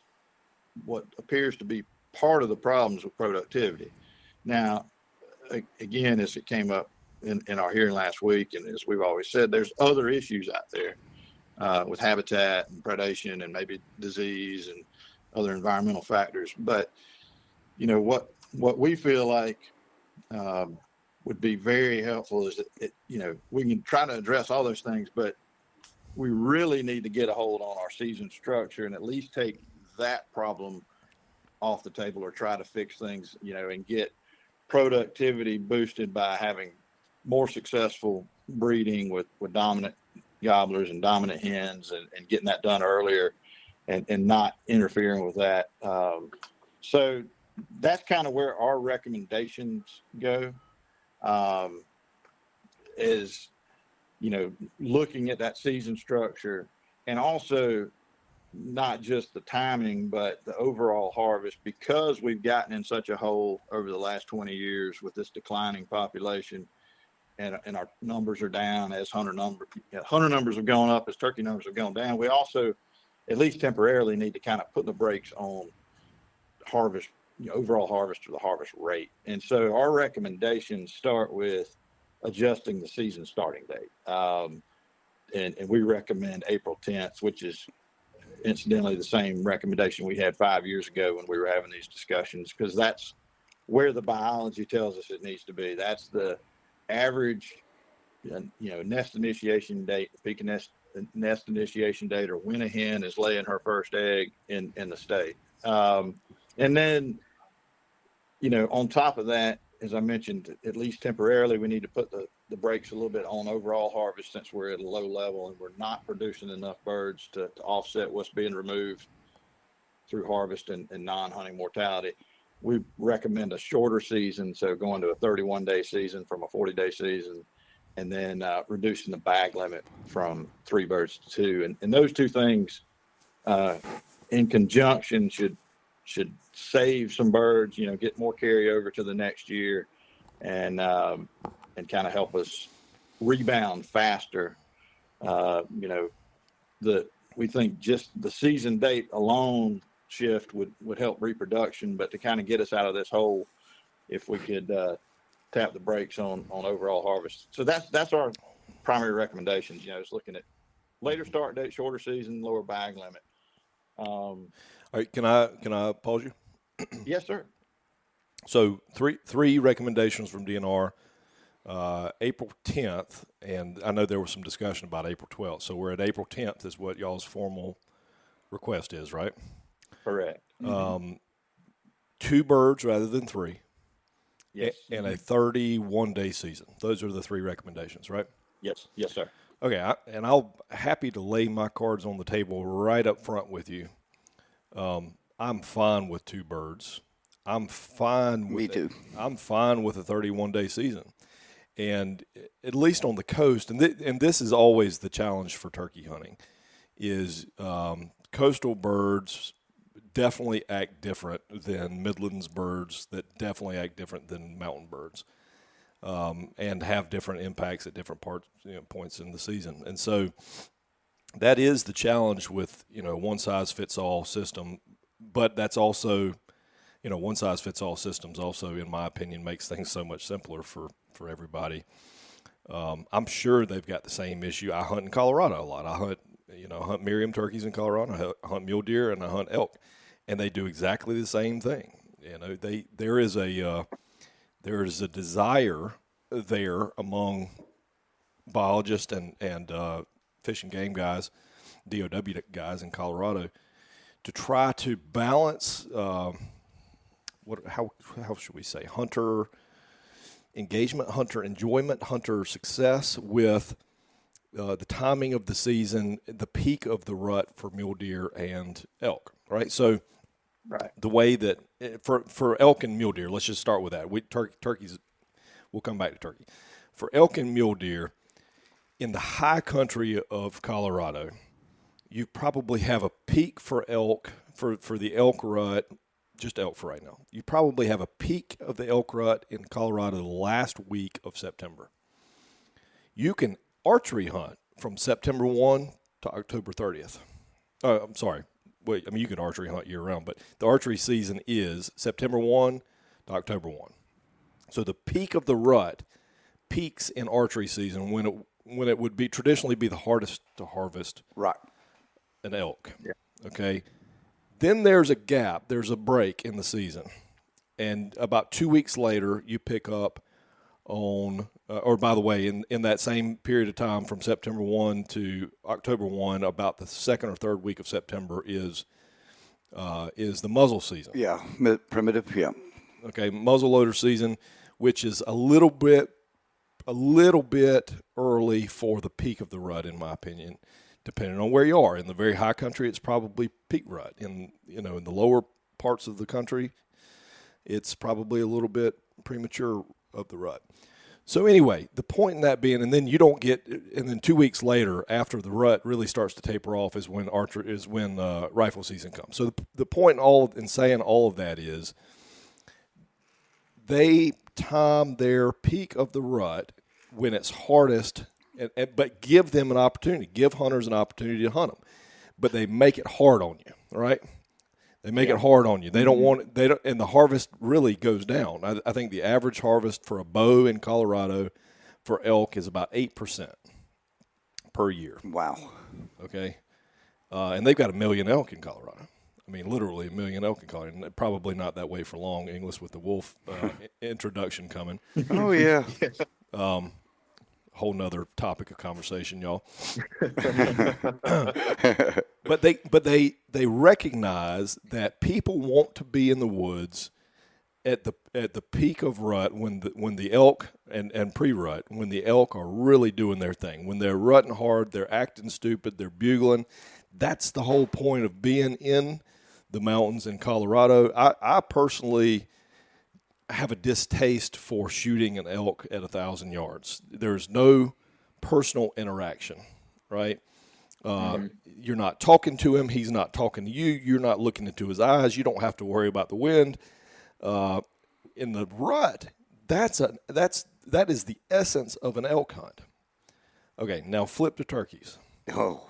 S6: what appears to be part of the problems with productivity. Now, again, as it came up in our hearing last week, and as we've always said, there's other issues out there with habitat and predation and maybe disease and other environmental factors. But, what we feel like would be very helpful is that, we can try to address all those things, but we really need to get a hold on our season structure and at least take that problem off the table, or try to fix things, and get productivity boosted by having more successful breeding with dominant gobblers and dominant hens, and getting that done earlier, and not interfering with that. So that's kind of where our recommendations go, is, looking at that season structure, and also not just the timing, but the overall harvest, because we've gotten in such a hole over the last 20 years with this declining population, and our numbers are down as hunter numbers have gone up, as turkey numbers have gone down. We also, at least temporarily, need to kind of put the brakes on harvest, overall harvest, or the harvest rate. And so our recommendations start with adjusting the season starting date. And we recommend April 10th, which is incidentally the same recommendation we had 5 years ago when we were having these discussions, because that's where the biology tells us it needs to be. That's the average, nest initiation date, peak nest initiation date, or when a hen is laying her first egg in the state. And then, on top of that, as I mentioned, at least temporarily, we need to put the brakes a little bit on overall harvest, since we're at a low level and we're not producing enough birds to offset what's being removed through harvest and non-hunting mortality. We recommend a shorter season, so going to a 31-day season from a 40-day season, and then reducing the bag limit from 3 birds to 2. And those two things in conjunction should save some birds, get more carryover to the next year, and kind of help us rebound faster. We think just the season date alone shift would help reproduction, but to kind of get us out of this hole, if we could tap the brakes on overall harvest. So that's our primary recommendations. Is looking at later start date, shorter season, lower bag limit.
S3: All right, can I pause you?
S6: Yes, sir.
S3: So three recommendations from DNR. April 10th, and I know there was some discussion about April 12th. So we're at April 10th is what y'all's formal request is, right?
S6: Correct.
S3: 2 birds rather than 3.
S6: Yes.
S3: And a 31-day season. Those are the 3 recommendations, right?
S6: Yes, sir.
S3: Okay, I'll happy to lay my cards on the table right up front with you. I'm fine with 2 birds. I'm fine with
S1: Me too.
S3: I'm fine with a 31-day season. And at least on the coast, and this is always the challenge for turkey hunting, is coastal birds definitely act different than Midlands birds, that definitely act different than mountain birds, and have different impacts at different points in the season. And so that is the challenge with, one size fits all system, but that's also, one size fits all systems also, in my opinion, makes things so much simpler for everybody. I'm sure they've got the same issue. I hunt in Colorado a lot. I hunt Merriam turkeys in Colorado. I hunt mule deer and I hunt elk, and they do exactly the same thing. There is a desire there among biologists and fish and game guys, DOW guys in Colorado, to try to balance how should we say, hunter engagement, hunter enjoyment, hunter success with the timing of the season, the peak of the rut for mule deer and elk, right? So
S6: Right.
S3: the way that for elk and mule deer, let's just start with that. Turkeys, we'll come back to turkey. For elk and mule deer, in the high country of Colorado, you probably have a peak for elk, for the elk rut just elk for right now. You probably have a peak of the elk rut in Colorado the last week of September. You can archery hunt from September 1 to October 30th. I'm sorry. Wait, I mean, you can archery hunt year-round, but the archery season is September 1 to October 1. So the peak of the rut peaks in archery season when it would be traditionally be the hardest to harvest
S1: Right.
S3: an elk.
S6: Yeah.
S3: Okay. Then there's a gap. There's a break in the season. And about 2 weeks later, you pick up on, or by the way, in that same period of time from September 1 to October 1, about the second or third week of September is the muzzle season.
S1: Yeah, primitive, yeah.
S3: Okay, muzzle loader season, which is a little bit early for the peak of the rut, in my opinion, depending on where you are. In the very high country, it's probably peak rut. In the lower parts of the country, it's probably a little bit premature of the rut. So anyway, the point in that being, and then 2 weeks later, after the rut really starts to taper off, is when rifle season comes. So the point in saying all of that is, they time their peak of the rut when it's hardest, but give them an opportunity, give hunters an opportunity to hunt them, but they make it hard on you, right? They make it hard on you. They don't want it. And the harvest really goes down. I think the average harvest for a bow in Colorado for elk is about 8% per year.
S1: Wow.
S3: Okay, and they've got 1 million elk in Colorado. I mean, literally 1 million elk in Colorado. And probably not that way for long, Inglis, with the wolf introduction coming.
S1: Oh yeah.
S3: Whole nother topic of conversation, y'all. But they recognize that people want to be in the woods at the peak of rut when the elk and pre-rut, when the elk are really doing their thing, when they're rutting hard, they're acting stupid, they're bugling. That's the whole point of being in the mountains in Colorado. I personally have a distaste for shooting an elk at 1,000 yards. There's no personal interaction, right? You're not talking to him. He's not talking to you. You're not looking into his eyes. You don't have to worry about the wind. In the rut, that is the essence of an elk hunt. Okay, now flip to turkeys.
S1: Oh.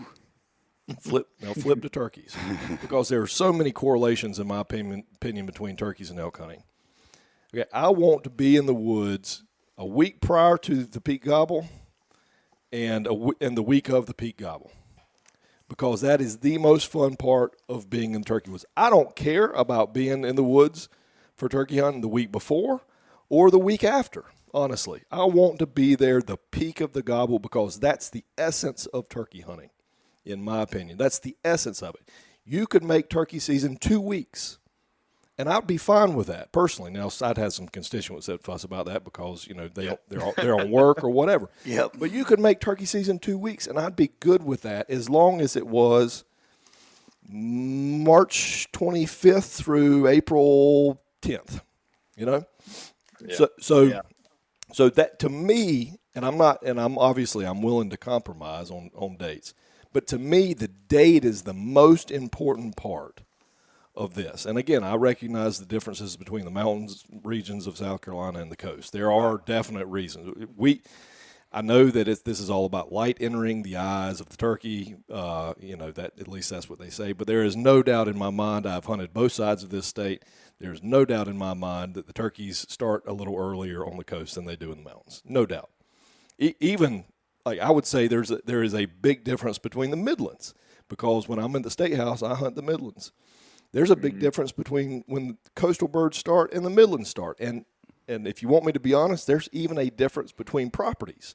S3: Flip to turkeys, because there are so many correlations, in my opinion, between turkeys and elk hunting. Okay, I want to be in the woods a week prior to the peak gobble and the week of the peak gobble, because that is the most fun part of being in the turkey woods. I don't care about being in the woods for turkey hunting the week before or the week after, honestly. I want to be there the peak of the gobble, because that's the essence of turkey hunting, in my opinion. That's the essence of it. You could make turkey season 2 weeks, and I'd be fine with that personally. Now, I'd have some constituents that fuss about that because they're on work or whatever.
S1: Yep.
S3: But you could make turkey season 2 weeks, and I'd be good with that, as long as it was March 25th through April 10th. Yeah. So that, to me, and I'm willing to compromise on dates, but to me, the date is the most important part of this. And again, I recognize the differences between the mountains regions of South Carolina and the coast. There are definite reasons. I know that this is all about light entering the eyes of the turkey. That at least that's what they say. But there is no doubt in my mind. I've hunted both sides of this state. There's no doubt in my mind that the turkeys start a little earlier on the coast than they do in the mountains. No doubt. Even like I would say, there is a big difference between the Midlands, because when I'm in the state house, I hunt the Midlands. There's a big difference between when coastal birds start and the Midlands start. And if you want me to be honest, there's even a difference between properties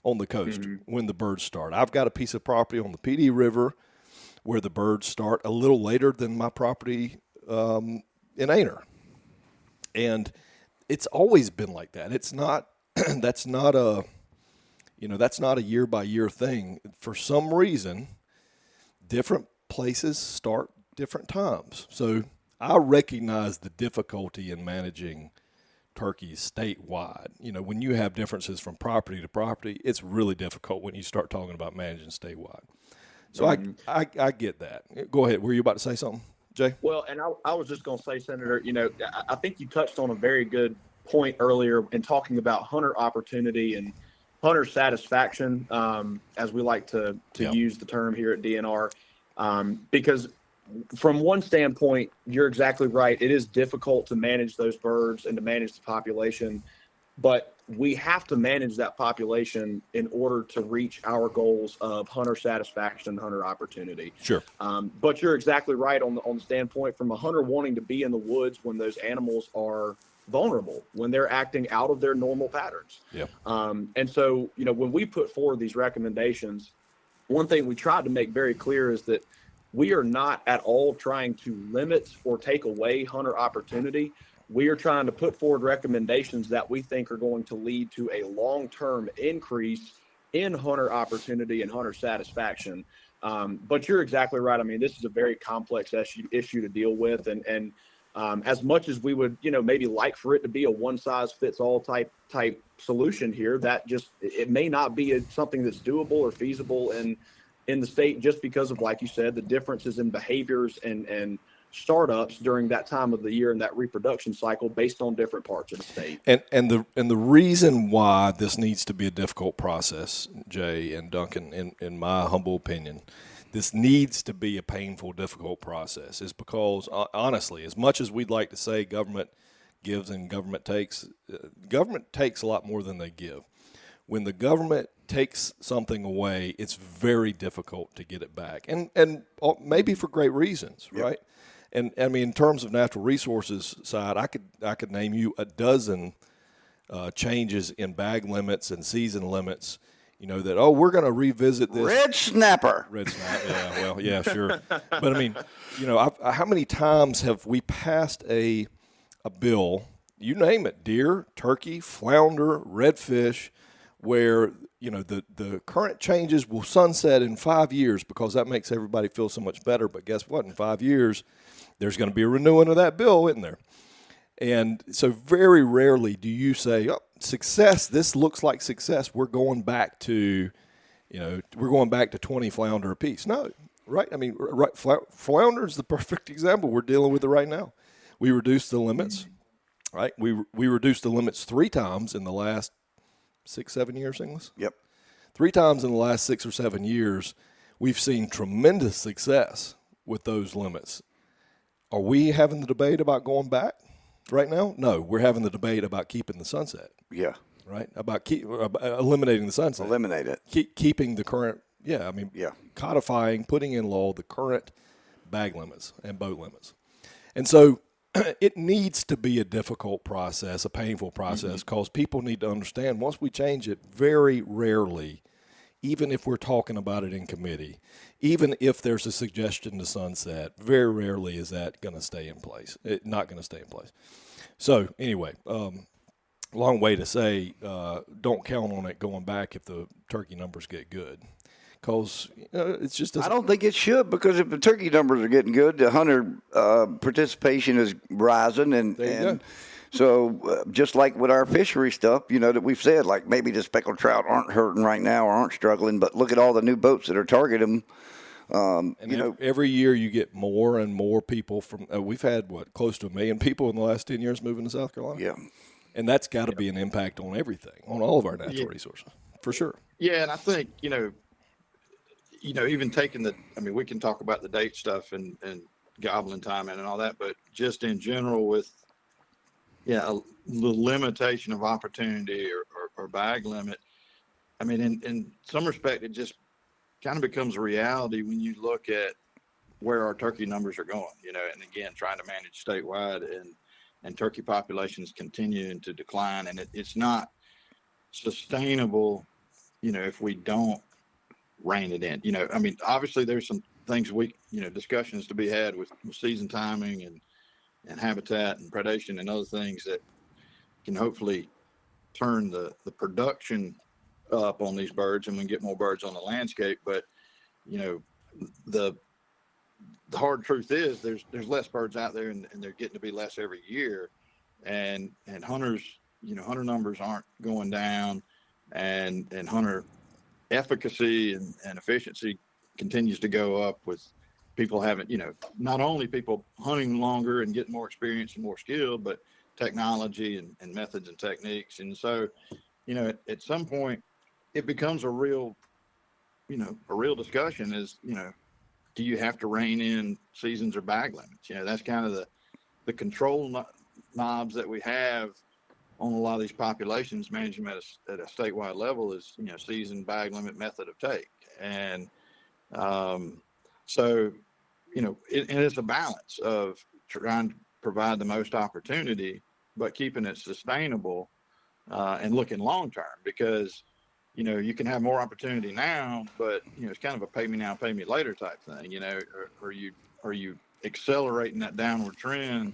S3: on the coast when the birds start. I've got a piece of property on the PD River where the birds start a little later than my property in Aner. And it's always been like that. It's not that's not a year by year thing. For some reason, different places start different times. So I recognize the difficulty in managing turkeys statewide. When you have differences from property to property, it's really difficult when you start talking about managing statewide. So I get that. Go ahead. Were you about to say something? Jay?
S5: Well, and I was just going to say, Senator, I think you touched on a very good point earlier in talking about hunter opportunity and hunter satisfaction, as we like to use the term here at DNR, because from one standpoint, you're exactly right. It is difficult to manage those birds and to manage the population, but we have to manage that population in order to reach our goals of hunter satisfaction and hunter opportunity.
S3: Sure.
S5: But you're exactly right on the standpoint from a hunter wanting to be in the woods when those animals are vulnerable, when they're acting out of their normal patterns.
S3: Yeah.
S5: And so, when we put forward these recommendations, one thing we tried to make very clear is that we are not at all trying to limit or take away hunter opportunity. We are trying to put forward recommendations that we think are going to lead to a long-term increase in hunter opportunity and hunter satisfaction. But you're exactly right. I mean, this is a very complex issue to deal with. And as much as we would, maybe like for it to be a one-size-fits-all type solution here, it may not be something that's doable or feasible in the state, just because of, like you said, the differences in behaviors and startups during that time of the year and that reproduction cycle based on different parts of the state.
S3: And the reason why this needs to be a difficult process, Jay and Duncan, in my humble opinion, this needs to be a painful, difficult process, is because, honestly, as much as we'd like to say government gives and government takes a lot more than they give. When the government takes something away, it's very difficult to get it back, and maybe for great reasons, right? And I mean, in terms of natural resources side, I could name you a dozen changes in bag limits and season limits. That we're going to revisit this.
S1: Red snapper.
S3: Yeah, well, yeah, sure. But I mean, how many times have we passed a bill? You name it: deer, turkey, flounder, redfish, where the current changes will sunset in 5 years because that makes everybody feel so much better. But guess what? In 5 years, there's going to be a renewing of that bill, isn't there? And so very rarely do you say, oh, success, this looks like success. We're going back to, 20 flounder apiece. No, right? I mean, right, flounder is the perfect example. We're dealing with it right now. We reduced the limits, right? We reduced the limits 3 times in the last 6-7 years, Inglis?
S1: Yep.
S3: 3 times in the last 6 or 7 years, we've seen tremendous success with those limits. Are we having the debate about going back right now? No, we're having the debate about keeping the sunset.
S1: Yeah.
S3: Right? About eliminating the sunset.
S1: Eliminate it.
S3: Keeping the current, codifying, putting in law the current bag limits and boat limits. And so it needs to be a difficult process, a painful process, because people need to understand once we change it, very rarely, even if we're talking about it in committee, even if there's a suggestion to sunset, very rarely is that going to stay in place. It's not going to stay in place. So anyway, long way to say don't count on it going back if the turkey numbers get good. Because it's just
S1: I don't think it should, because if the turkey numbers are getting good, the hunter participation is rising, and so just like with our fishery stuff, that we've said, like maybe the speckled trout aren't hurting right now or aren't struggling, but look at all the new boats that are targeting them.
S3: Every year you get more and more people from. We've had close to 1 million people in the last 10 years moving to South Carolina.
S1: Yeah,
S3: and that's got to be an impact on everything, on all of our natural resources, for sure.
S6: Yeah, and I think even taking we can talk about the date stuff and gobbling time and all that, but just in general with, the limitation of opportunity or bag limit, I mean, in some respect, it just kind of becomes a reality when you look at where our turkey numbers are going, and again, trying to manage statewide and turkey populations continuing to decline. And it's not sustainable, if we don't rein it in. Obviously there's some things discussions to be had with season timing and habitat and predation and other things that can hopefully turn the production up on these birds and we can get more birds on the landscape. But, the hard truth is there's less birds out there and they're getting to be less every year. And hunters, hunter numbers aren't going down, and hunter efficacy and efficiency continues to go up with people haven't, not only people hunting longer and getting more experience and more skill, but technology and methods and techniques. And so, at some point it becomes a real discussion is, do you have to rein in seasons or bag limits? That's kind of the control knobs that we have on a lot of these populations, managing them at a statewide level is, season, bag limit, method of take. And so, and it's a balance of trying to provide the most opportunity, but keeping it sustainable and looking long term, because you can have more opportunity now, but it's kind of a pay me now, pay me later type thing. Are you accelerating that downward trend,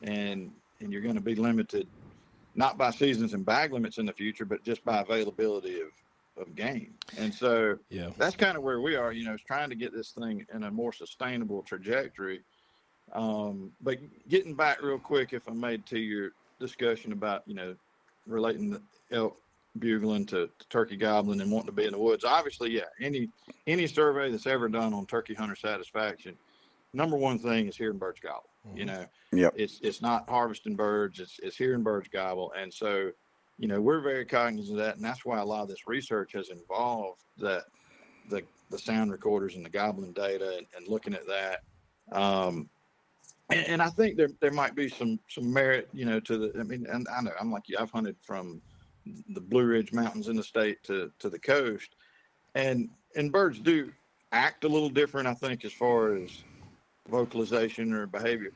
S6: and you're going to be limited not by seasons and bag limits in the future, but just by availability of game. And so that's kind of where we are, is trying to get this thing in a more sustainable trajectory. But getting back real quick, if I may, to your discussion about, relating the elk bugling to turkey gobbling and wanting to be in the woods. Obviously, any survey that's ever done on turkey hunter satisfaction, number one thing is hearing birds gobble. It's not harvesting birds, it's hearing birds gobble. And so, we're very cognizant of that, and that's why a lot of this research has involved that the sound recorders and the gobbling data and looking at that. And I think there might be some merit, to and I know I'm like you, I've hunted from the Blue Ridge Mountains in the state to the coast, and birds do act a little different, I think, as far as vocalization or behavior.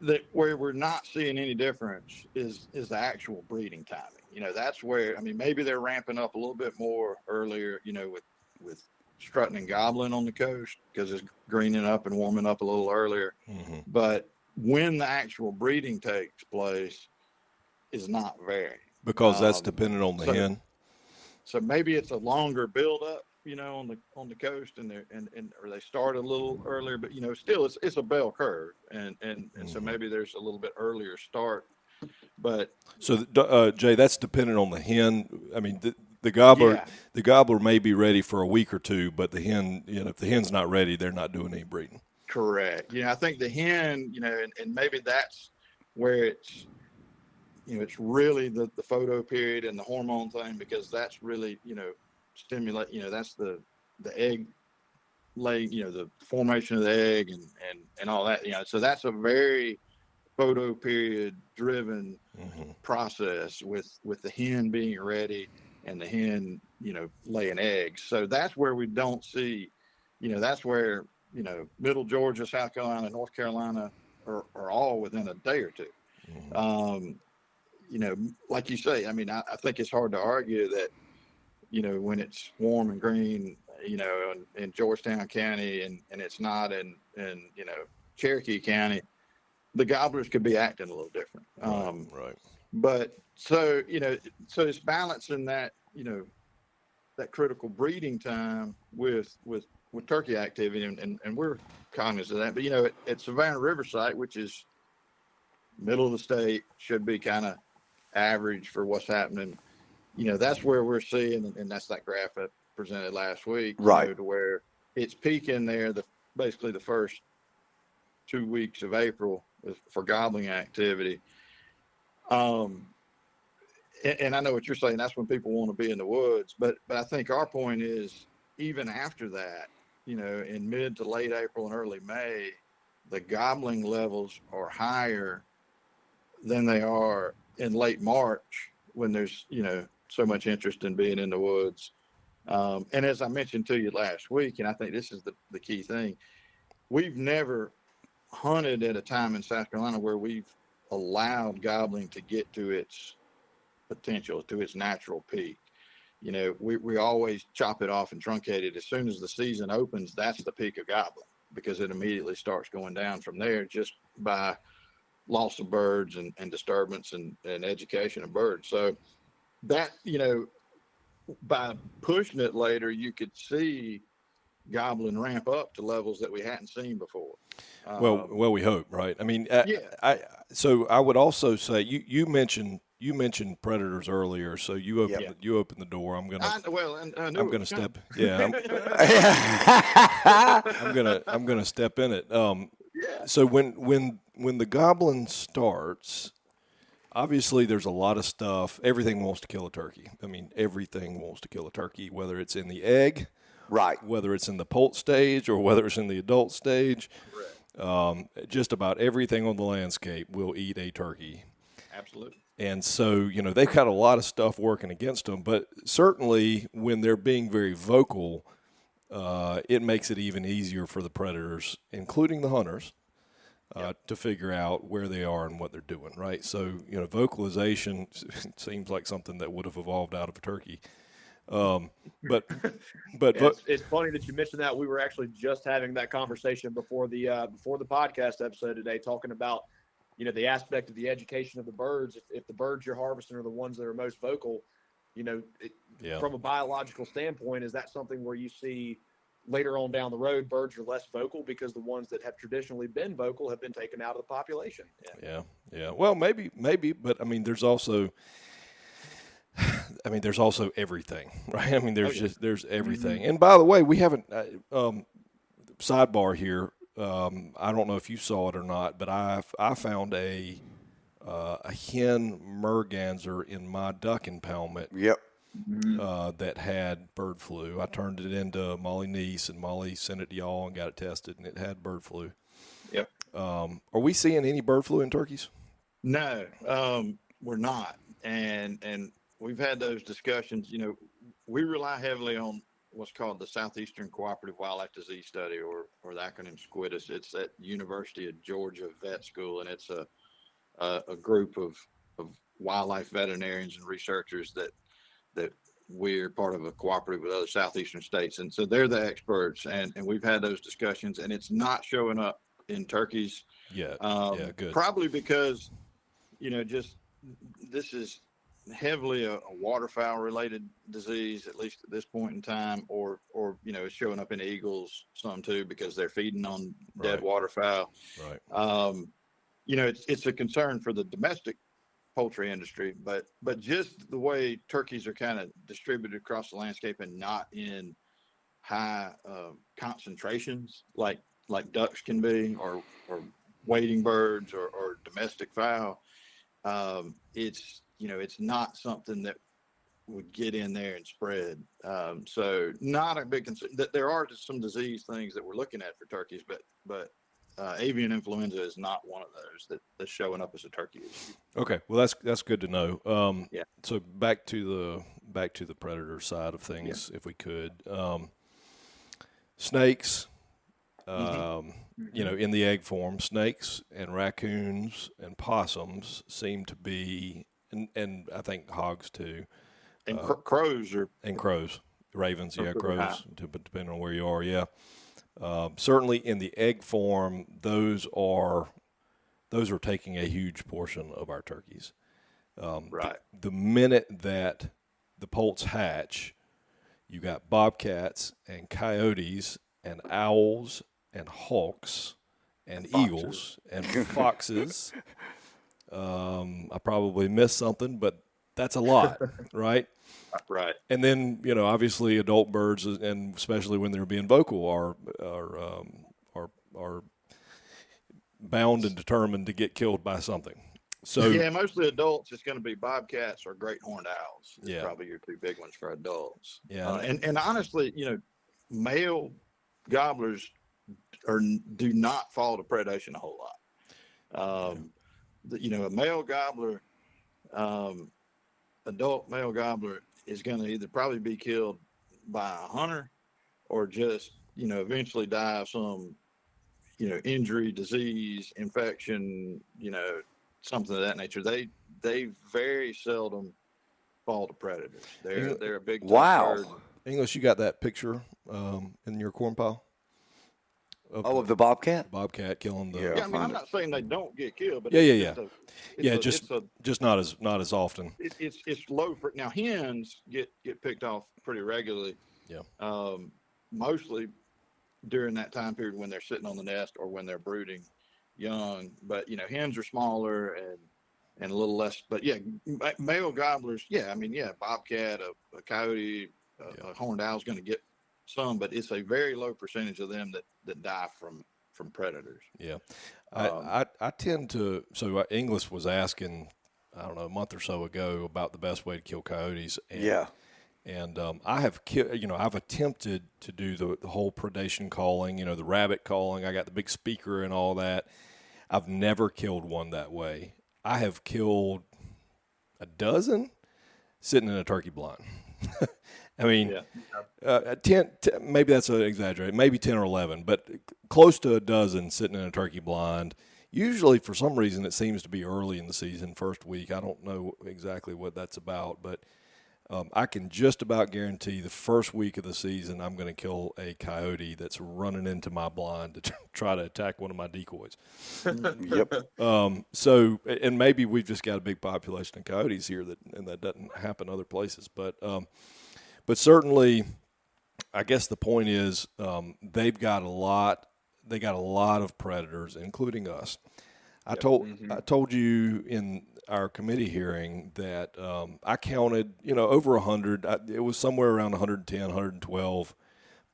S6: That where we're not seeing any difference is the actual breeding timing. That's where, maybe they're ramping up a little bit more earlier, with strutting and gobbling on the coast because it's greening up and warming up a little earlier. But when the actual breeding takes place is not varying.
S3: Because that's dependent on the hen.
S6: So maybe it's a longer buildup, on the coast, and or they start a little earlier, but still it's a bell curve, and so maybe there's a little bit earlier start. But
S3: so Jay, that's dependent on the hen. The gobbler may be ready for a week or two, but the hen, if the hen's not ready, they're not doing any breeding.
S6: Correct. I think the hen, and maybe that's where it's. It's really the photo period and the hormone thing, because that's really, stimulate, that's the egg lay, the formation of the egg and all that, so that's a very photo period driven process with the hen being ready and the hen, laying eggs. So that's where we don't see, that's where, Middle Georgia, South Carolina, North Carolina are all within a day or two. Like you say, I think it's hard to argue that, when it's warm and green, in Georgetown County and it's not in Cherokee County, the gobblers could be acting a little different.
S3: Right.
S6: But so it's balancing that, that critical breeding time with turkey activity, and we're cognizant of that. But, at Savannah River site, which is middle of the state, should be kind of average for what's happening. That's where we're seeing, and that's that graph I presented last week,
S1: right,
S6: to where it's peaking there, basically the first 2 weeks of April for gobbling activity. And I know what you're saying, that's when people want to be in the woods, but I think our point is, even after that, in mid to late April and early May, the gobbling levels are higher than they are in late March, when there's, so much interest in being in the woods. And as I mentioned to you last week, and I think this is the key thing, we've never hunted at a time in South Carolina where we've allowed gobbling to get to its potential, to its natural peak. We always chop it off and truncate it. As soon as the season opens, that's the peak of gobbling, because it immediately starts going down from there, just by loss of birds and disturbance and education of birds. So that, by pushing it later, you could see gobbling ramp up to levels that we hadn't seen before.
S3: Well, we hope, right? So I would also say, you mentioned you mentioned predators earlier, so you open
S1: Yep.
S3: you open the door. I'm gonna
S6: I knew
S3: I'm
S6: it
S3: gonna
S6: was
S3: step.
S6: coming.
S3: Yeah, I'm gonna step in it. So when the goblin starts, obviously there's a lot of stuff. Everything wants to kill a turkey. I mean, everything wants to kill a turkey, whether it's in the egg,
S1: Right.
S3: whether it's in the poult stage, or whether it's in the adult stage. Just about everything on the landscape will eat a turkey.
S6: Absolutely.
S3: And so, they've got a lot of stuff working against them, but certainly when they're being very vocal, it makes it even easier for the predators, including the hunters, to figure out where they are and what they're doing, right? So, vocalization seems like something that would have evolved out of a turkey. But
S5: It's funny that you mentioned that. We were actually just having that conversation before the podcast episode today, talking about the aspect of the education of the birds. If the birds you're harvesting are the ones that are most vocal, from a biological standpoint, is that something where you see later on down the road birds are less vocal because the ones that have traditionally been vocal have been taken out of the population?
S3: Yeah. Well, maybe, but I mean, there's also everything, right? I mean, there's everything.
S5: Mm-hmm.
S3: And by the way, we haven't sidebar here. I don't know if you saw it or not, but I found a hen merganser in my duck impoundment.
S1: Yep.
S3: That had bird flu. I turned it into Molly Neese, and Molly sent it to y'all and got it tested, and it had bird flu.
S6: Yep.
S3: Are we seeing any bird flu in turkeys?
S6: No, we're not. And we've had those discussions. We rely heavily on what's called the Southeastern Cooperative Wildlife Disease Study, or the acronym SQUIDIS. It's at University of Georgia Vet School, and it's a group of wildlife veterinarians and researchers that we're part of a cooperative with other Southeastern states. And so they're the experts, and we've had those discussions, and it's not showing up in turkeys.
S3: Yeah. Good.
S6: Probably because, just this is heavily a waterfowl related disease, at least at this point in time, or it's showing up in eagles some too, because they're feeding on dead waterfowl.
S3: Right.
S6: It's a concern for the domestic poultry industry, but just the way turkeys are kind of distributed across the landscape and not in high concentrations like ducks can be, or wading birds, or domestic fowl. It's not something that would get in there and spread. So not a big concern. There are some disease things that we're looking at for turkeys, but avian influenza is not one of those that's showing up as a turkey issue.
S3: Okay, well that's good to know.
S6: Yeah.
S3: So back to the predator side of things, if we could. Snakes, in the egg form, snakes and raccoons and possums seem to be, and I think hogs too.
S6: And crows are.
S3: And crows, ravens,
S6: Are
S3: crows,
S6: high.
S3: depending on where you are, yeah. Certainly in the egg form, those are taking a huge portion of our turkeys.
S6: Right.
S3: The minute that the poults hatch, you got bobcats and coyotes and owls and hawks and eagles and foxes. I probably missed something, but that's a lot, right?
S6: Right.
S3: And then, obviously adult birds, and especially when they're being vocal, are bound and determined to get killed by something. So
S6: yeah, mostly adults, it's going to be bobcats or great horned owls. Is
S3: Yeah.
S6: probably your two big ones for adults.
S3: Yeah.
S6: And honestly, male gobblers do not fall to predation a whole lot. A male gobbler, adult male gobbler, is going to either probably be killed by a hunter, or just eventually die of some injury, disease, infection, something of that nature. They very seldom fall to predators. They're a big tough
S1: Wow.
S6: bird.
S3: English, you got that picture in your corn pile?
S1: Of the bobcat?
S3: Bobcat killing the.
S1: Yeah.
S6: Yeah, I mean, I'm not saying they don't get killed, but
S3: Yeah.
S6: it's
S3: Just not as often.
S6: it's low for now. Hens get picked off pretty regularly.
S3: Yeah.
S6: Mostly during that time period when they're sitting on the nest or when they're brooding young. But hens are smaller, and a little less. But yeah, male gobblers. Yeah, I mean, yeah, bobcat, a coyote, a horned owl is going to get some, but it's a very low percentage of them that die from predators.
S3: Yeah, I tend to. So Inglis was asking, I don't know, a month or so ago about the best way to kill coyotes. And,
S1: Yeah.
S3: And I have, I've attempted to do the whole predation calling, the rabbit calling. I got the big speaker and all that. I've never killed one that way. I have killed a dozen sitting in a turkey blind. I mean, 10, maybe that's an exaggerate, maybe 10 or 11, but close to a dozen sitting in a turkey blind. Usually, for some reason, it seems to be early in the season, first week. I don't know exactly what that's about, but I can just about guarantee the first week of the season I'm going to kill a coyote that's running into my blind to try to attack one of my decoys.
S1: Yep.
S3: So, and maybe we've just got a big population of coyotes here and that doesn't happen other places. But certainly, I guess the point is they've got a lot. They got a lot of predators, including us. I told you in our committee hearing that I counted, over 100. It was somewhere around 110, 112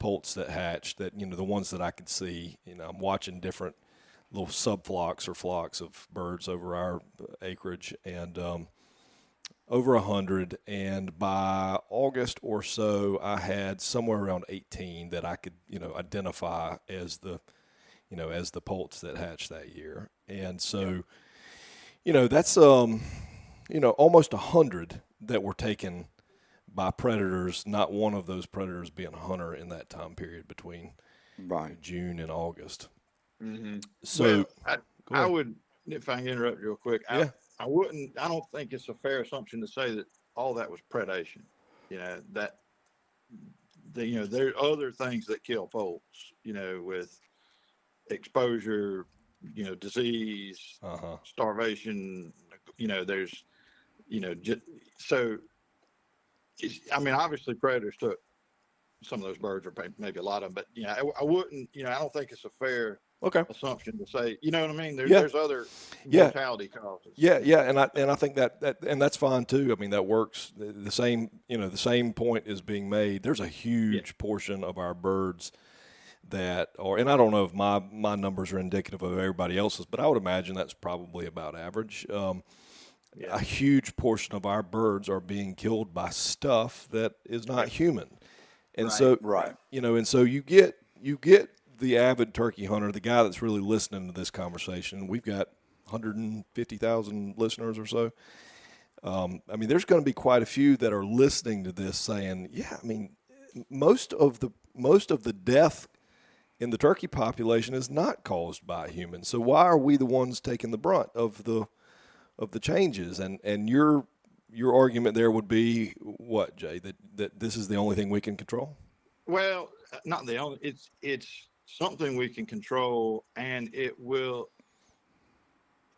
S3: poults that hatched. That the ones that I could see. I'm watching different little subflocks or flocks of birds over our acreage, and over 100. And by August or so, I had somewhere around 18 that I could, identify as the poults that hatched that year. And so, that's, almost 100 that were taken by predators, not one of those predators being a hunter in that time period between June and August.
S6: Mm-hmm.
S3: So
S6: I would, if I can interrupt real quick, I don't think it's a fair assumption to say that all that was predation. There are other things that kill poults, with exposure, disease, starvation, there's, so obviously predators took some of those birds, or maybe a lot of them, but I wouldn't, I don't think it's a fair assumption to say, you know what I mean? There's other mortality causes.
S3: Yeah. And I think that and that's fine too. I mean, that works. The same point is being made. There's a huge portion of our birds that are, and I don't know if my numbers are indicative of everybody else's, but I would imagine that's probably about average. A huge portion of our birds are being killed by stuff that is not human. And so you get the avid turkey hunter, the guy that's really listening to this conversation. We've got 150,000 listeners or so. There's going to be quite a few that are listening to this saying, most of the death in the turkey population is not caused by humans. So why are we the ones taking the brunt of the changes? And your argument there would be what, Jay? That this is the only thing we can control?
S6: Well, not the only. It's something we can control, and it will.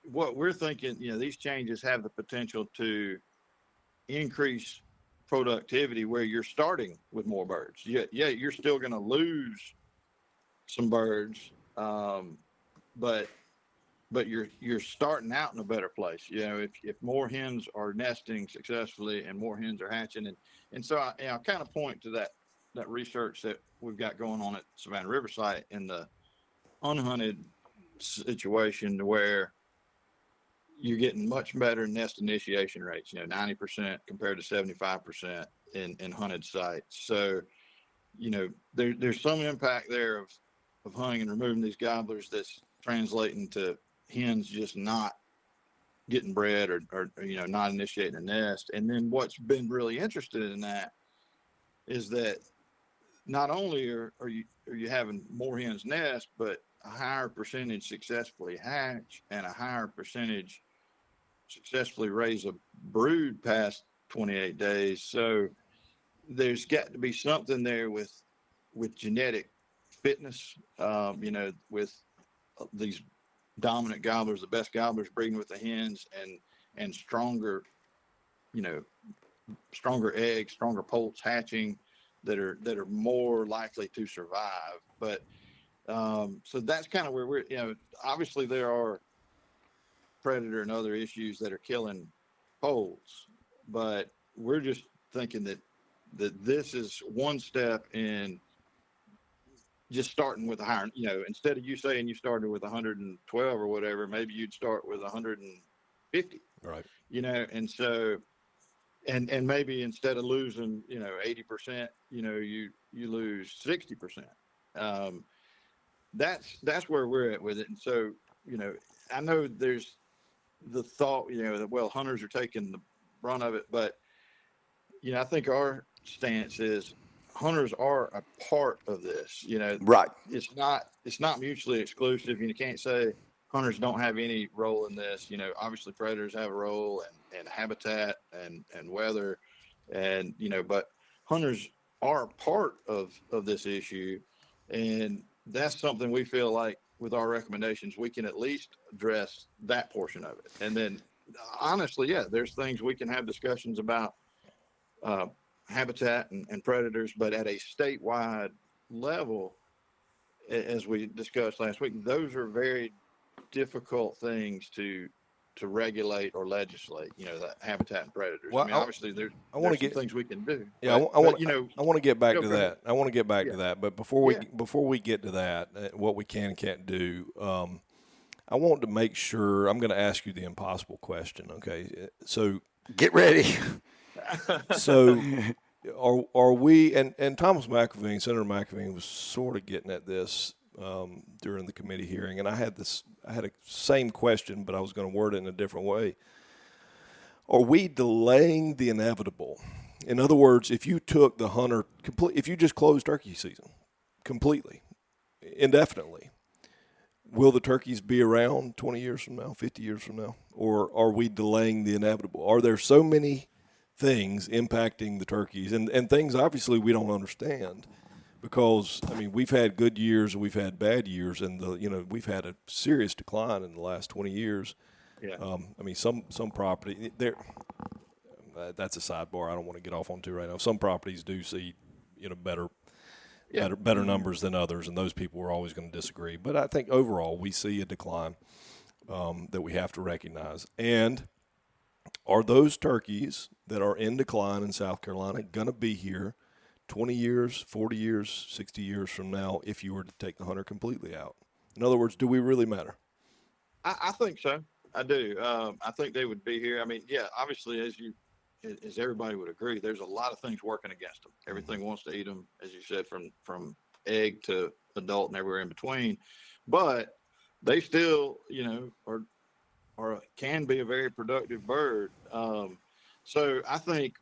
S6: What we're thinking, these changes have the potential to increase productivity where you're starting with more birds. You're still going to lose some birds, but you're starting out in a better place. If more hens are nesting successfully and more hens are hatching, and so I kind of point to that research that we've got going on at Savannah River site in the unhunted situation where you're getting much better nest initiation rates, 90% compared to 75% in hunted sites. So, there's some impact there of hunting and removing these gobblers that's translating to hens just not getting bred or not initiating a nest. And then what's been really interesting in that is that not only are you having more hens nest, but a higher percentage successfully hatch and a higher percentage successfully raise a brood past 28 days. So there's got to be something there with genetic fitness, with these dominant gobblers, the best gobblers breeding with the hens, and stronger eggs, stronger poults hatching that are more likely to survive. But so that's kind of where we're, obviously there are predator and other issues that are killing poults, but we're just thinking that this is one step in just starting with a higher, instead of you saying you started with 112 or whatever, maybe you'd start with 150,
S3: Right.
S6: and so, and maybe instead of losing, 80%, you lose 60%. That's where we're at with it. And so, I know there's the thought, that, well, hunters are taking the brunt of it, but, I think our stance is hunters are a part of this.
S1: Right.
S6: It's not mutually exclusive. You can't say hunters don't have any role in this. Obviously predators have a role, and habitat and weather, and but hunters are part of this issue, and that's something we feel like with our recommendations we can at least address that portion of it. And then honestly, yeah, there's things we can have discussions about habitat and predators, but at a statewide level, as we discussed last week, those are very difficult things to regulate or legislate. The habitat and predators.
S3: Well,
S6: I mean, obviously there's
S3: some
S6: things we can do.
S3: Yeah,
S6: but,
S3: I want to get back
S6: go
S3: to
S6: ahead.
S3: that. I want to get back
S6: Yeah.
S3: to that. But before we get to that, what we can and can't do, I want to make sure. I'm going to ask you the impossible question. Okay, so
S1: Get ready.
S3: so are we? And Thomas McAveen, Senator McAveen, was sort of getting at this during the committee hearing, and I had a same question, but I was going to word it in a different way. Are we delaying the inevitable? In other words, if you took the hunter if you just closed turkey season completely, indefinitely, will the turkeys be around 20 years from now, 50 years from now? Or are we delaying the inevitable? Are there so many things impacting the turkeys and things obviously we don't understand? Because, I mean, we've had good years and we've had bad years, and we've had a serious decline in the last 20 years.
S6: Yeah.
S3: I mean, some property there. That's a sidebar I don't want to get off onto right now. Some properties do see, better numbers than others, and those people are always going to disagree. But I think overall we see a decline that we have to recognize. And are those turkeys that are in decline in South Carolina going to be here 20 years, 40 years, 60 years from now if you were to take the hunter completely out? In other words, do we really matter?
S6: I think so. I do. I think they would be here. I mean, yeah, obviously, as everybody would agree, there's a lot of things working against them. Everything wants to eat them, as you said, from egg to adult and everywhere in between. But they still, are can be a very productive bird. So I think,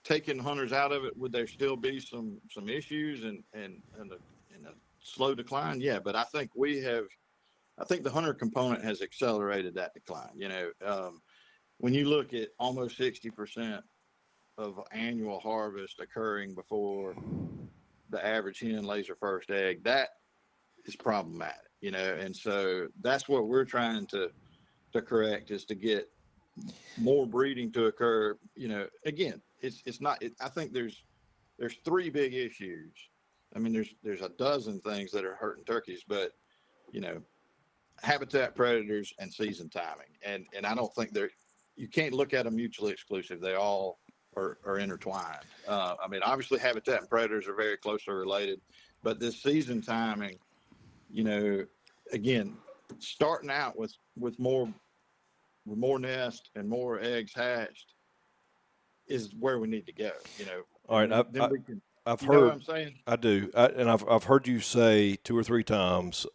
S6: taking hunters out of it, would there still be some issues and a slow decline? Yeah, but I think the hunter component has accelerated that decline. When you look at almost 60% of annual harvest occurring before the average hen lays her first egg, that is problematic, and so that's what we're trying to correct, is to get more breeding to occur. Again, it's not, I think there's three big issues. I mean, there's a dozen things that are hurting turkeys, but, habitat, predators, and season timing. And I don't think you can't look at them mutually exclusive. They all are intertwined. I mean, obviously habitat and predators are very closely related, but this season timing, again, starting out with more nest and more eggs hatched is where we need to go.
S3: All right, I've heard.
S6: You know what I'm saying?
S3: I do, and I've heard you say 2 or 3 times.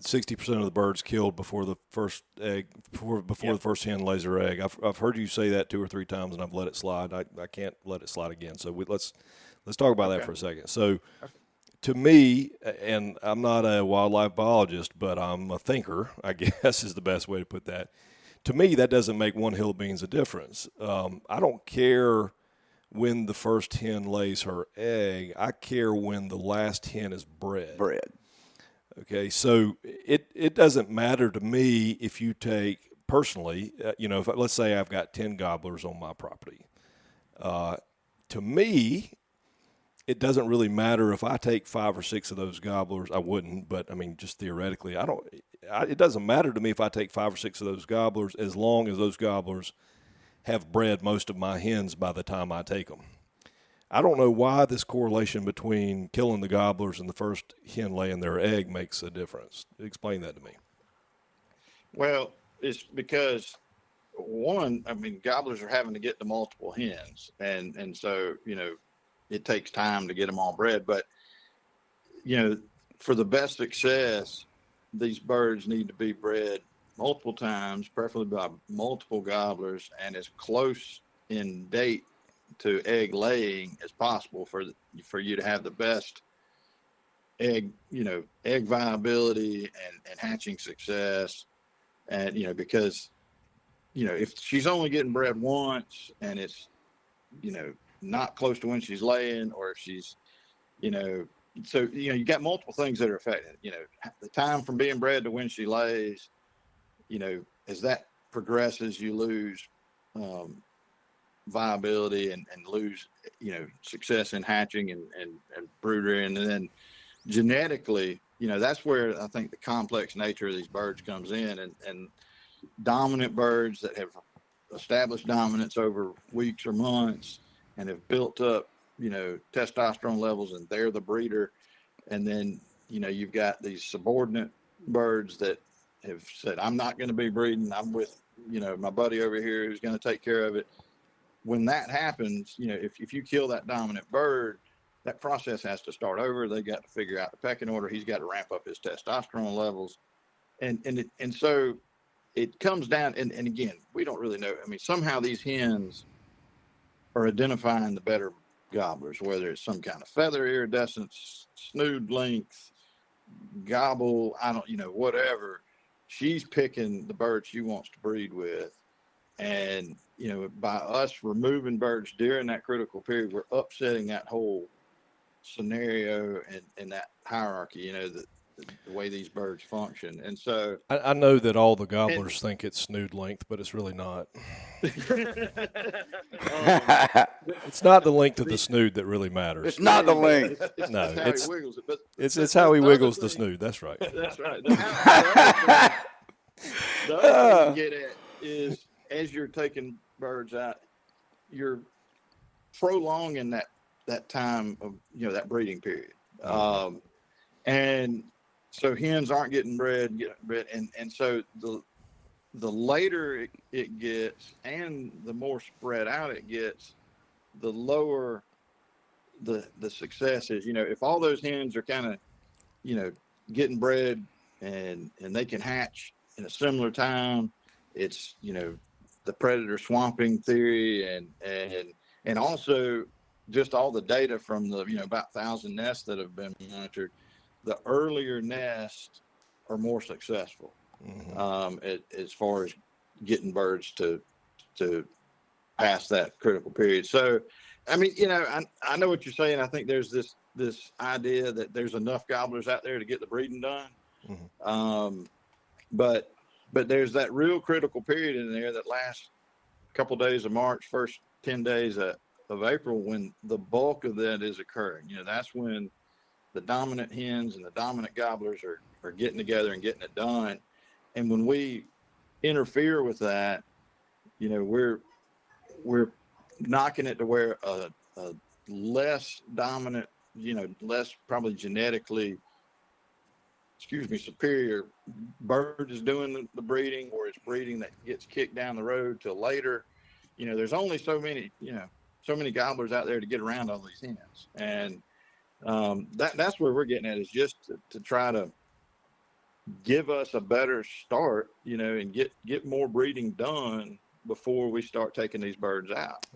S3: 60% of the birds killed before the first egg, before the first hen lays her egg. I've heard you say that 2 or 3 times, and I've let it slide. I can't let it slide again. So let's talk about that for a second. So, to me, and I'm not a wildlife biologist, but I'm a thinker, I guess is the best way to put that. To me, that doesn't make one hill of beans a difference. I don't care when the first hen lays her egg. I care when the last hen is bred. Okay, so it doesn't matter to me if you take, personally, if let's say I've got 10 gobblers on my property. To me, it doesn't really matter if I take 5 or 6 of those gobblers. I wouldn't, but I mean, just theoretically, it doesn't matter to me if I take 5 or 6 of those gobblers, as long as those gobblers have bred most of my hens by the time I take them. I don't know why this correlation between killing the gobblers and the first hen laying their egg makes a difference. Explain that to me.
S6: Well, it's because one, I mean, gobblers are having to get to multiple hens, and so it takes time to get them all bred. But for the best success, these birds need to be bred multiple times, preferably by multiple gobblers, and as close in date to egg laying as possible for you to have the best egg viability and hatching success. And because if she's only getting bred once and it's not close to when she's laying, or if she's so you got multiple things that are affecting the time from being bred to when she lays. As that progresses, you lose viability and lose success in hatching and brooding. And then genetically, that's where I think the complex nature of these birds comes in, and dominant birds that have established dominance over weeks or months and have built up testosterone levels, and they're the breeder. And then you've got these subordinate birds that have said, I'm not going to be breeding, I'm with my buddy over here who's going to take care of it. When that happens, if you kill that dominant bird, that process has to start over. They got to figure out the pecking order. He's got to ramp up his testosterone levels, and so it comes down. And again, we don't really know. I mean, somehow these hens are identifying the better gobblers, whether it's some kind of feather iridescence, snood length, gobble, whatever. She's picking the birds she wants to breed with. And, by us removing birds during that critical period, we're upsetting that whole scenario and that hierarchy, the way these birds function. And so
S3: I know that all the gobblers think it's snood length, but it's really not. It's not the length of the snood that really matters.
S1: It's not the length.
S3: No,
S6: how he wiggles it. But
S3: it's how he wiggles the snood. That's right.
S6: That's right. The other thing you get at is, as you're taking birds out, you're prolonging that time of that breeding period, and so hens aren't getting bred, and so the later it gets and the more spread out it gets, the lower the success is. If all those hens are kind of getting bred and they can hatch in a similar time, it's the predator swamping theory and also just all the data from the about 1,000 nests that have been monitored. The earlier nests are more successful as far as getting birds to pass that critical period. So, I mean, I know what you're saying. I think there's this idea that there's enough gobblers out there to get the breeding done. But there's that real critical period in there that lasts a couple of days of March, first 10 days of April, when the bulk of that is occurring. That's when the dominant hens and the dominant gobblers are getting together and getting it done. And when we interfere with that, we're knocking it to where a less dominant, less probably genetically superior bird is doing the breeding, or it's breeding that gets kicked down the road till later. There's only so many gobblers out there to get around all these hens. And that's where we're getting at, is just to try to give us a better start, and get more breeding done before we start taking these birds out.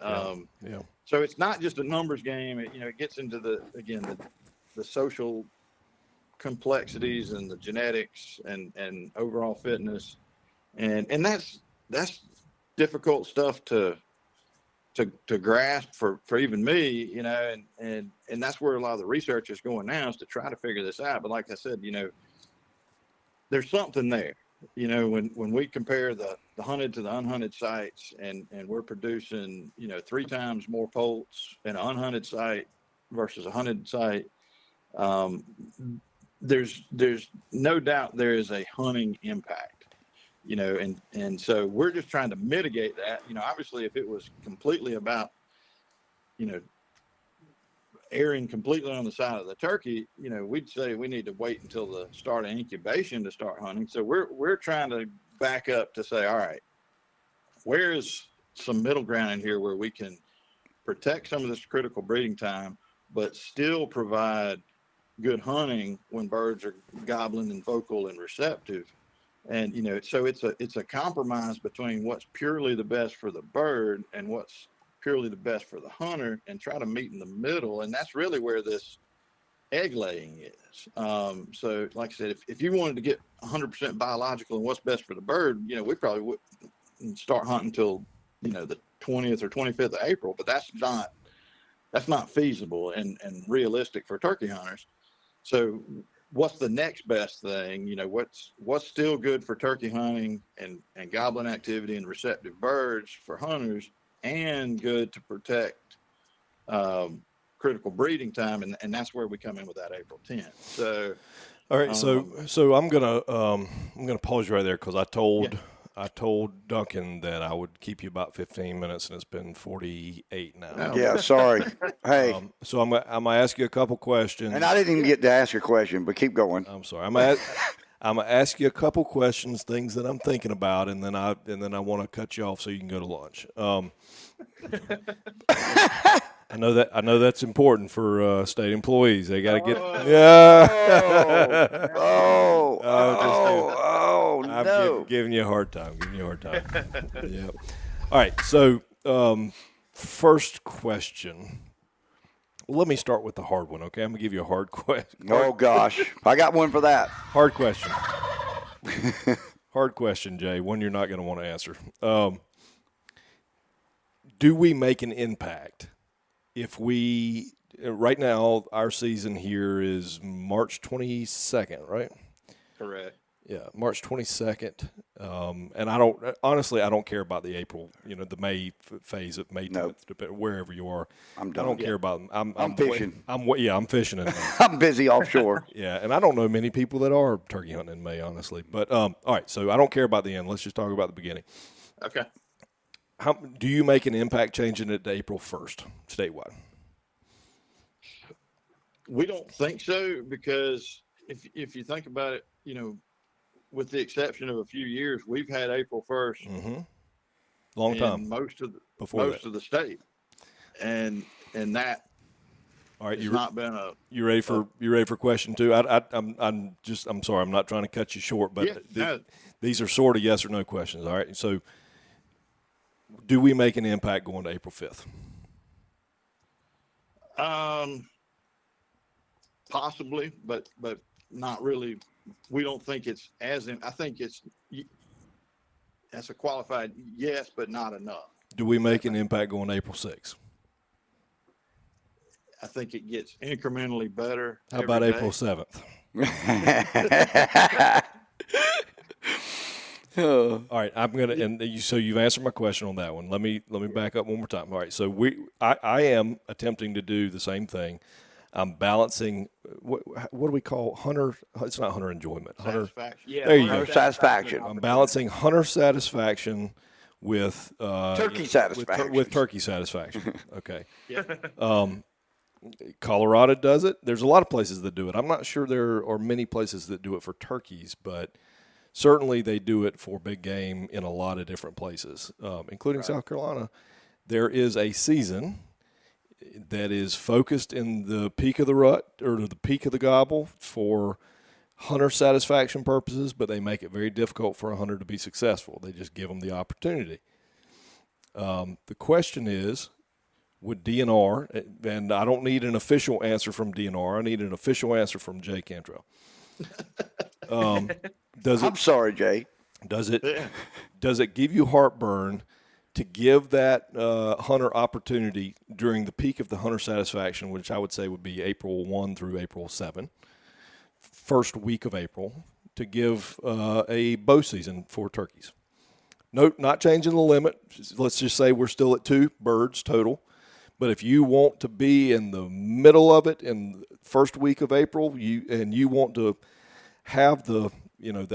S6: So it's not just a numbers game. It gets into the social complexities and the genetics and overall fitness, and that's difficult stuff to grasp for even me, and that's where a lot of the research is going now, is to try to figure this out. But like I said, there's something there. When we compare the hunted to the unhunted sites, and we're producing 3 times more poults in an unhunted site versus a hunted site, there's no doubt there is a hunting impact, and so we're just trying to mitigate that. Obviously, if it was completely about, erring completely on the side of the turkey, we'd say we need to wait until the start of incubation to start hunting. So we're trying to back up to say, all right, where is some middle ground in here where we can protect some of this critical breeding time, but still provide good hunting when birds are gobbling and vocal and receptive. And, so it's a compromise between what's purely the best for the bird and what's purely the best for the hunter, and try to meet in the middle. And that's really where this egg laying is. So like I said, if you wanted to get 100% biological and what's best for the bird, we probably wouldn't start hunting until, the 20th or 25th of April, but that's not feasible and realistic for turkey hunters. So what's the next best thing? What's still good for turkey hunting and gobbling activity and receptive birds for hunters, and good to protect critical breeding time, and that's where we come in with that April 10th. So,
S3: all right, so I'm gonna pause you right there because I told Duncan that I would keep you about 15 minutes, and it's been 48 now.
S1: Yeah, sorry. Hey,
S3: so I'm gonna ask you a couple questions,
S1: and I didn't even get to ask a question, but keep going.
S3: I'm sorry. I'm gonna ask you a couple questions, things that I'm thinking about, and then I want to cut you off so you can go to lunch. I know that's important for state employees. They got to get. I'm giving you a hard time. Yeah. All right. So, first question. Let me start with the hard one, okay? I'm going to give you a hard question.
S1: Oh, gosh. I got one for that.
S3: Hard question. Hard question, Jay. One you're not going to want to answer. Do we make an impact if we – right now, our season here is March 22nd, right?
S6: Correct.
S3: Yeah, March 22nd. And I don't care about the April, the May phase of May 10th, wherever you are.
S1: I'm done.
S3: I don't care about them. I'm
S1: fishing.
S3: I'm fishing in May.
S1: I'm busy offshore.
S3: Yeah, and I don't know many people that are turkey hunting in May, honestly. But, all right, so I don't care about the end. Let's just talk about the beginning.
S6: Okay.
S3: How do you make an impact changing it to April 1st statewide?
S6: We don't think so, because if you think about it, with the exception of a few years, we've had April 1st.
S3: Mm-hmm. Long time.
S6: In most of the state, and that.
S3: All right,
S6: not been a.
S3: You ready for question two? I'm sorry, I'm not trying to cut you short, but these are sort of yes or no questions. All right, so do we make an impact going to April 5th?
S6: Possibly, but not really. We don't think it's I think that's a qualified yes, but not enough.
S3: Do we make an impact going to April 6th?
S6: I think it gets incrementally better.
S3: How about April 7th? All right, I'm gonna so you've answered my question on that one. Let me back up one more time. All right, so I am attempting to do the same thing. I'm balancing what do we call hunter? It's not hunter enjoyment. Hunter
S6: satisfaction. Yeah,
S3: there you
S1: hunter
S3: go.
S1: Satisfaction.
S3: I'm balancing hunter satisfaction with
S1: turkey satisfaction.
S3: With turkey satisfaction. Okay.
S6: Yeah.
S3: Colorado does it. There's a lot of places that do it. I'm not sure there are many places that do it for turkeys, but certainly they do it for big game in a lot of different places, including South Carolina. There is a season that is focused in the peak of the rut or the peak of the gobble for hunter satisfaction purposes, but they make it very difficult for a hunter to be successful. They just give them the opportunity. The question is, would DNR, and I don't need an official answer from DNR, I need an official answer from Jay Cantrell.
S1: I'm sorry, Jay.
S3: Does it give you heartburn to give that hunter opportunity during the peak of the hunter satisfaction, which I would say would be April 1 through April 7, first week of April, to give a bow season for turkeys? No, not changing the limit. Let's just say we're still at 2 birds total, But if you want to be in the middle of it in the first week of April, you want to have the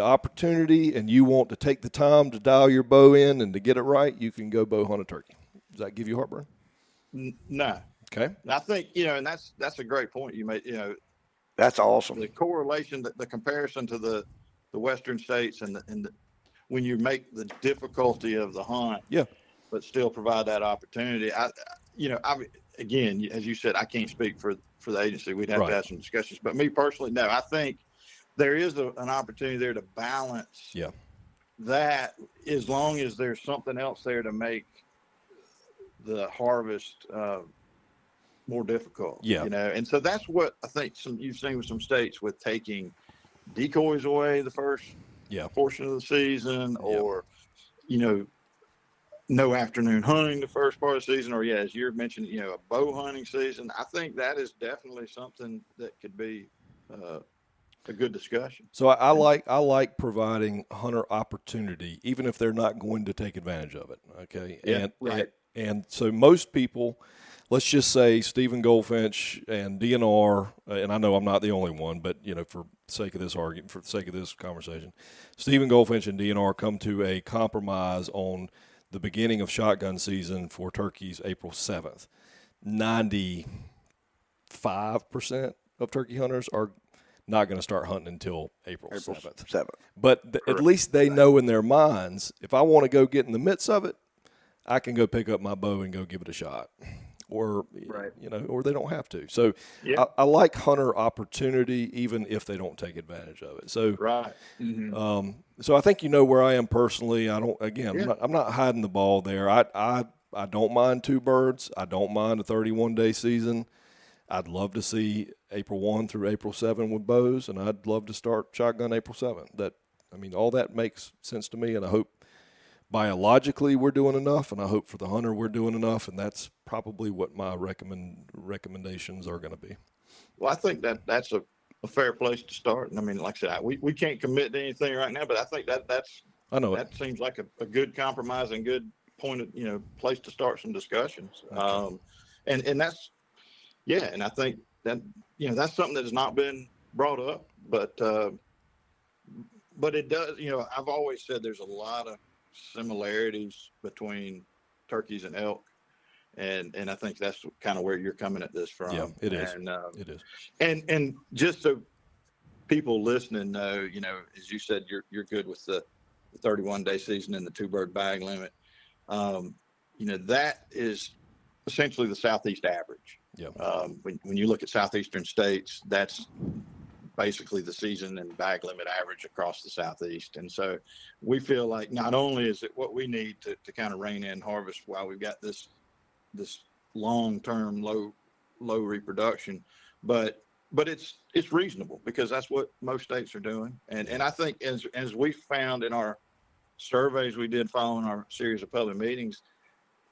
S3: opportunity, and you want to take the time to dial your bow in and to get it right, you can go bow hunt a turkey. Does that give you heartburn?
S6: No.
S3: Okay.
S6: I think, and that's a great point you made.
S1: That's awesome.
S6: The correlation, the comparison to the Western states, and when you make the difficulty of the hunt,
S3: Yeah.
S6: but still provide that opportunity. Again, as you said, I can't speak for the agency. We'd have to have some discussions. But me personally, no, I think there is an opportunity there to balance that, as long as there's something else there to make the harvest more difficult.
S3: Yeah.
S6: And so that's what I think you've seen with some states, with taking decoys away the first portion of the season, or no afternoon hunting the first part of the season, or as you're mentioning, a bow hunting season. I think that is definitely something that could be a good discussion.
S3: So I like providing hunter opportunity, even if they're not going to take advantage of it. Okay.
S6: Yeah, right.
S3: And so most people, let's just say Stephen Goldfinch and DNR, and I know I'm not the only one, but for the sake of this argument, for the sake of this conversation, Stephen Goldfinch and DNR come to a compromise on the beginning of shotgun season for turkeys April 7th. 95% of turkey hunters are not going to start hunting until April 7th. But at least they know in their minds, if I want to go get in the midst of it, I can go pick up my bow and go give it a shot. Or, or they don't have to. So I like hunter opportunity, even if they don't take advantage of it. So, so I think where I am personally. I'm not hiding the ball there. I don't mind two birds. I don't mind a 31-day season. I'd love to see April 1 through April 7 with bows, and I'd love to start shotgun April 7. All that makes sense to me, and I hope biologically we're doing enough, and I hope for the hunter we're doing enough, and that's probably what my recommendations are going to be.
S6: Well, I think that's a fair place to start. And like I said, we can't commit to anything right now, but I think that seems like a good compromise and good point of, place to start some discussions. Okay. And that's, and I think that, that's something that has not been brought up, but it does, I've always said there's a lot of similarities between turkeys and elk, and I think that's kind of where you're coming at this from.
S3: Yeah, it is.
S6: And,
S3: it is.
S6: And just so people listening know, as you said, you're good with the 31-day season and the 2-bird bag limit. That is essentially the Southeast average.
S3: Yeah.
S6: When you look at southeastern states, that's basically the season and bag limit average across the Southeast. And so we feel like not only is it what we need to kind of rein in harvest while we've got this long-term low reproduction, but it's reasonable, because that's what most states are doing. And I think as we found in our surveys we did following our series of public meetings,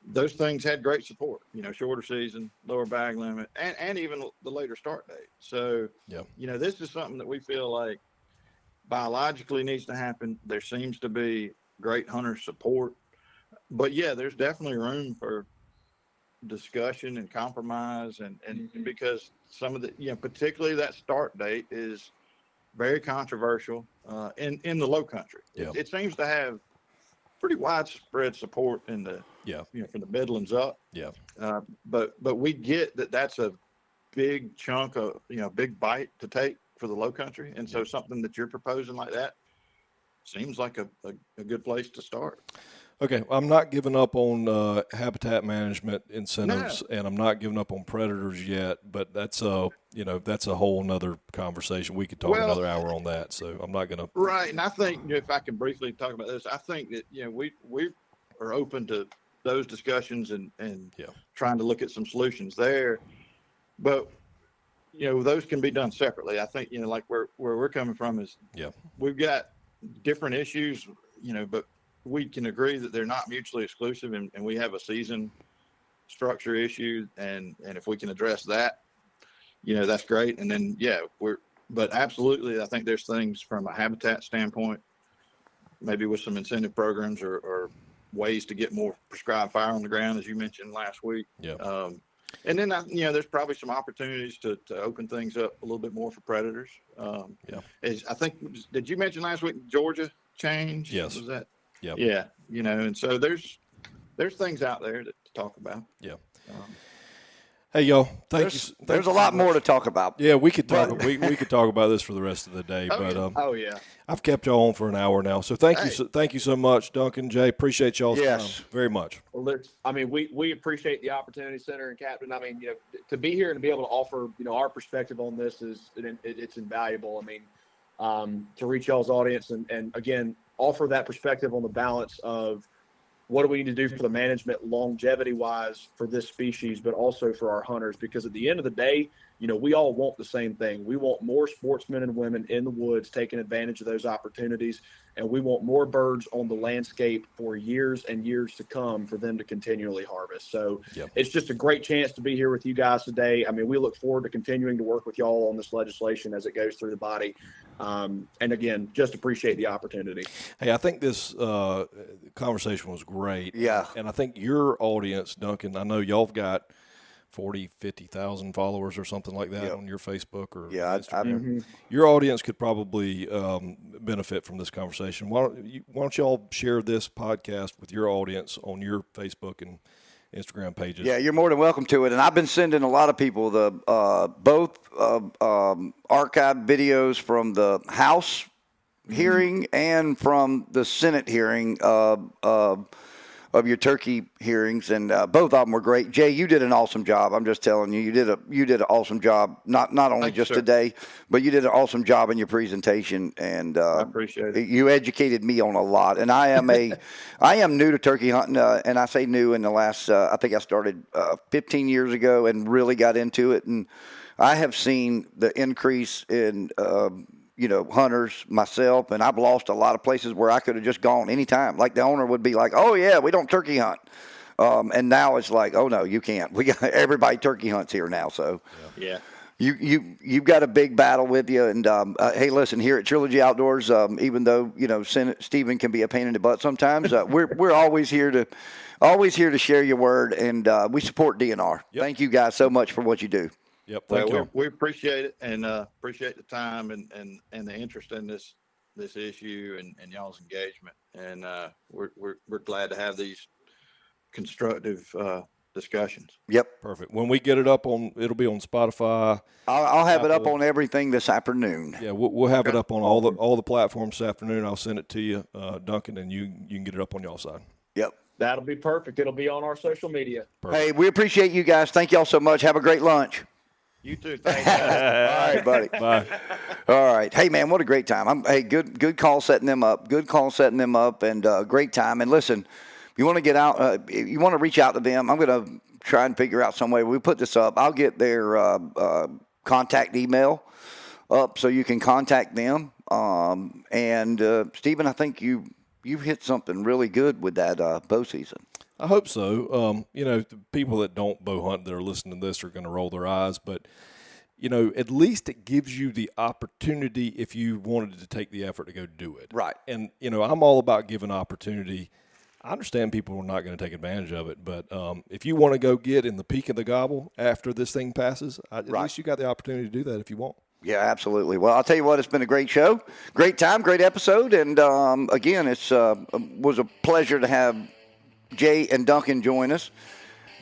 S6: those things had great support, shorter season, lower bag limit, and even the later start date. So, this is something that we feel like biologically needs to happen. There seems to be great hunter support, but there's definitely room for discussion and compromise. And because some of the, particularly that start date is very controversial in the low country.
S3: Yeah.
S6: It seems to have pretty widespread support in the from the Midlands up. Yeah. But we get that's a big chunk of big bite to take for the low country, and so something that you're proposing like that seems like a good place to start.
S3: Okay, I'm not giving up on habitat management incentives, and I'm not giving up on predators yet. But that's that's a whole nother conversation. We could talk another hour on that. So I'm not going to.
S6: Right, and I think if I can briefly talk about this, I think that we are open to those discussions and trying to look at some solutions there. But those can be done separately. I think like where we're coming from is we've got different issues, but we can agree that they're not mutually exclusive, and we have a season structure issue, and if we can address that, that's great. And then but absolutely, I think there's things from a habitat standpoint, maybe with some incentive programs or ways to get more prescribed fire on the ground, as you mentioned last week. And then, there's probably some opportunities to open things up a little bit more for predators. I think, did you mention last week Georgia change?
S3: Yes.
S6: Was that?
S3: Yeah.
S6: Yeah. And so there's things out there to talk about.
S3: Yeah. Hey, y'all, thank you.
S1: There's a lot more to talk about.
S3: Yeah, we could talk. We could talk about this for the rest of the day.
S6: Oh, yeah.
S3: I've kept y'all on for an hour now, so thank you so much, Duncan, Jay. Appreciate y'all's time very much.
S5: Well, we appreciate the opportunity, Senator and Captain. To be here and to be able to offer, our perspective on this it's invaluable. To reach y'all's audience and again, offer that perspective on the balance of what do we need to do for the management longevity-wise for this species, but also for our hunters? Because at the end of the day, we all want the same thing. We want more sportsmen and women in the woods taking advantage of those opportunities, and we want more birds on the landscape for years and years to come for them to continually harvest. So It's just a great chance to be here with you guys today. We look forward to continuing to work with y'all on this legislation as it goes through the body. And again, just appreciate the opportunity.
S3: Hey, I think this conversation was great.
S1: Yeah.
S3: And I think your audience, Duncan, I know y'all have got 40, 50,000 followers or something like that on your Facebook or Instagram. Your audience could probably benefit from this conversation. Why don't y'all share this podcast with your audience on your Facebook and Instagram pages?
S1: Yeah, you're more than welcome to it. And I've been sending a lot of people both archived videos from the House hearing and from the Senate hearing of your turkey hearings, and both of them were great. Jay, you did an awesome job. I'm just telling you, you did an awesome job. Not only just today, but you did an awesome job in your presentation, and
S6: I appreciate it.
S1: You educated me on a lot. And I am new to turkey hunting, and I say new in the last. I think I started 15 years ago and really got into it, and I have seen the increase in. Hunters, myself, and I've lost a lot of places where I could have just gone anytime. Like the owner would be like, "Oh yeah, we don't turkey hunt," and now it's like, "Oh no, you can't. We got everybody turkey hunts here now." So
S6: yeah.
S1: You've got a big battle with you, and hey, listen, here at Trilogy Outdoors, even though Stephen can be a pain in the butt sometimes, we're always here to share your word, and we support DNR.
S3: Yep.
S1: Thank you guys so much for what you do.
S3: Yep. Thank you.
S6: We appreciate it and appreciate the time and the interest in this issue and y'all's engagement. And we're glad to have these constructive discussions.
S1: Yep.
S3: Perfect. When we get it up it'll be on Spotify.
S1: I'll have it up on everything this afternoon.
S3: Yeah, we'll have it up on all the platforms this afternoon. I'll send it to you, Duncan, and you can get it up on y'all's side.
S1: Yep.
S5: That'll be perfect. It'll be on our social media.
S3: Perfect.
S1: Hey, we appreciate you guys. Thank y'all so much. Have a great lunch.
S6: You too. Thanks.
S1: All right, buddy.
S3: Bye.
S1: All right. Hey, man, what a great time. Good call setting them up. Good call setting them up, and great time. And listen, if you want to get out, if you want to reach out to them, I'm going to try and figure out some way. We put this up. I'll get their contact email up so you can contact them. And Stephen, I think you hit something really good with that bow season.
S3: I hope so. The people that don't bow hunt that are listening to this are going to roll their eyes, but at least it gives you the opportunity if you wanted to take the effort to go do it.
S1: Right.
S3: And I'm all about giving opportunity. I understand people are not going to take advantage of it, but if you want to go get in the peak of the gobble after this thing passes, at least you got the opportunity to do that if you want.
S1: Yeah, absolutely. Well, I'll tell you what, it's been a great show, great time, great episode, and again, it was a pleasure to have Jay and Duncan join us.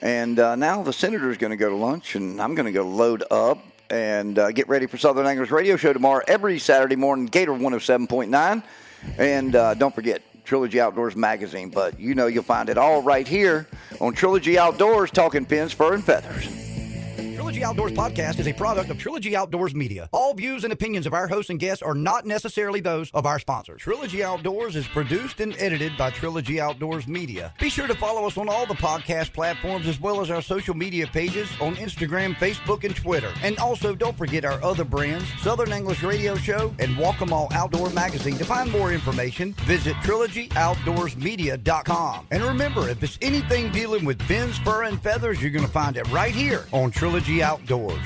S1: And now the Senator's going to go to lunch, and I'm going to go load up and get ready for Southern Anglers Radio Show tomorrow, every Saturday morning, Gator 107.9. And don't forget, Trilogy Outdoors magazine. But you'll find it all right here on Trilogy Outdoors, talking pins, fur, and feathers.
S4: Trilogy Outdoors Podcast is a product of Trilogy Outdoors Media. All views and opinions of our hosts and guests are not necessarily those of our sponsors. Trilogy Outdoors is produced and edited by Trilogy Outdoors Media. Be sure to follow us on all the podcast platforms as well as our social media pages on Instagram, Facebook, and Twitter. And also don't forget our other brands, Southern English Radio Show and Walk 'Em All Outdoor Magazine. To find more information, visit TrilogyOutdoorsMedia.com. And remember, if it's anything dealing with fins, fur, and feathers, you're going to find it right here on Trilogy Outdoors.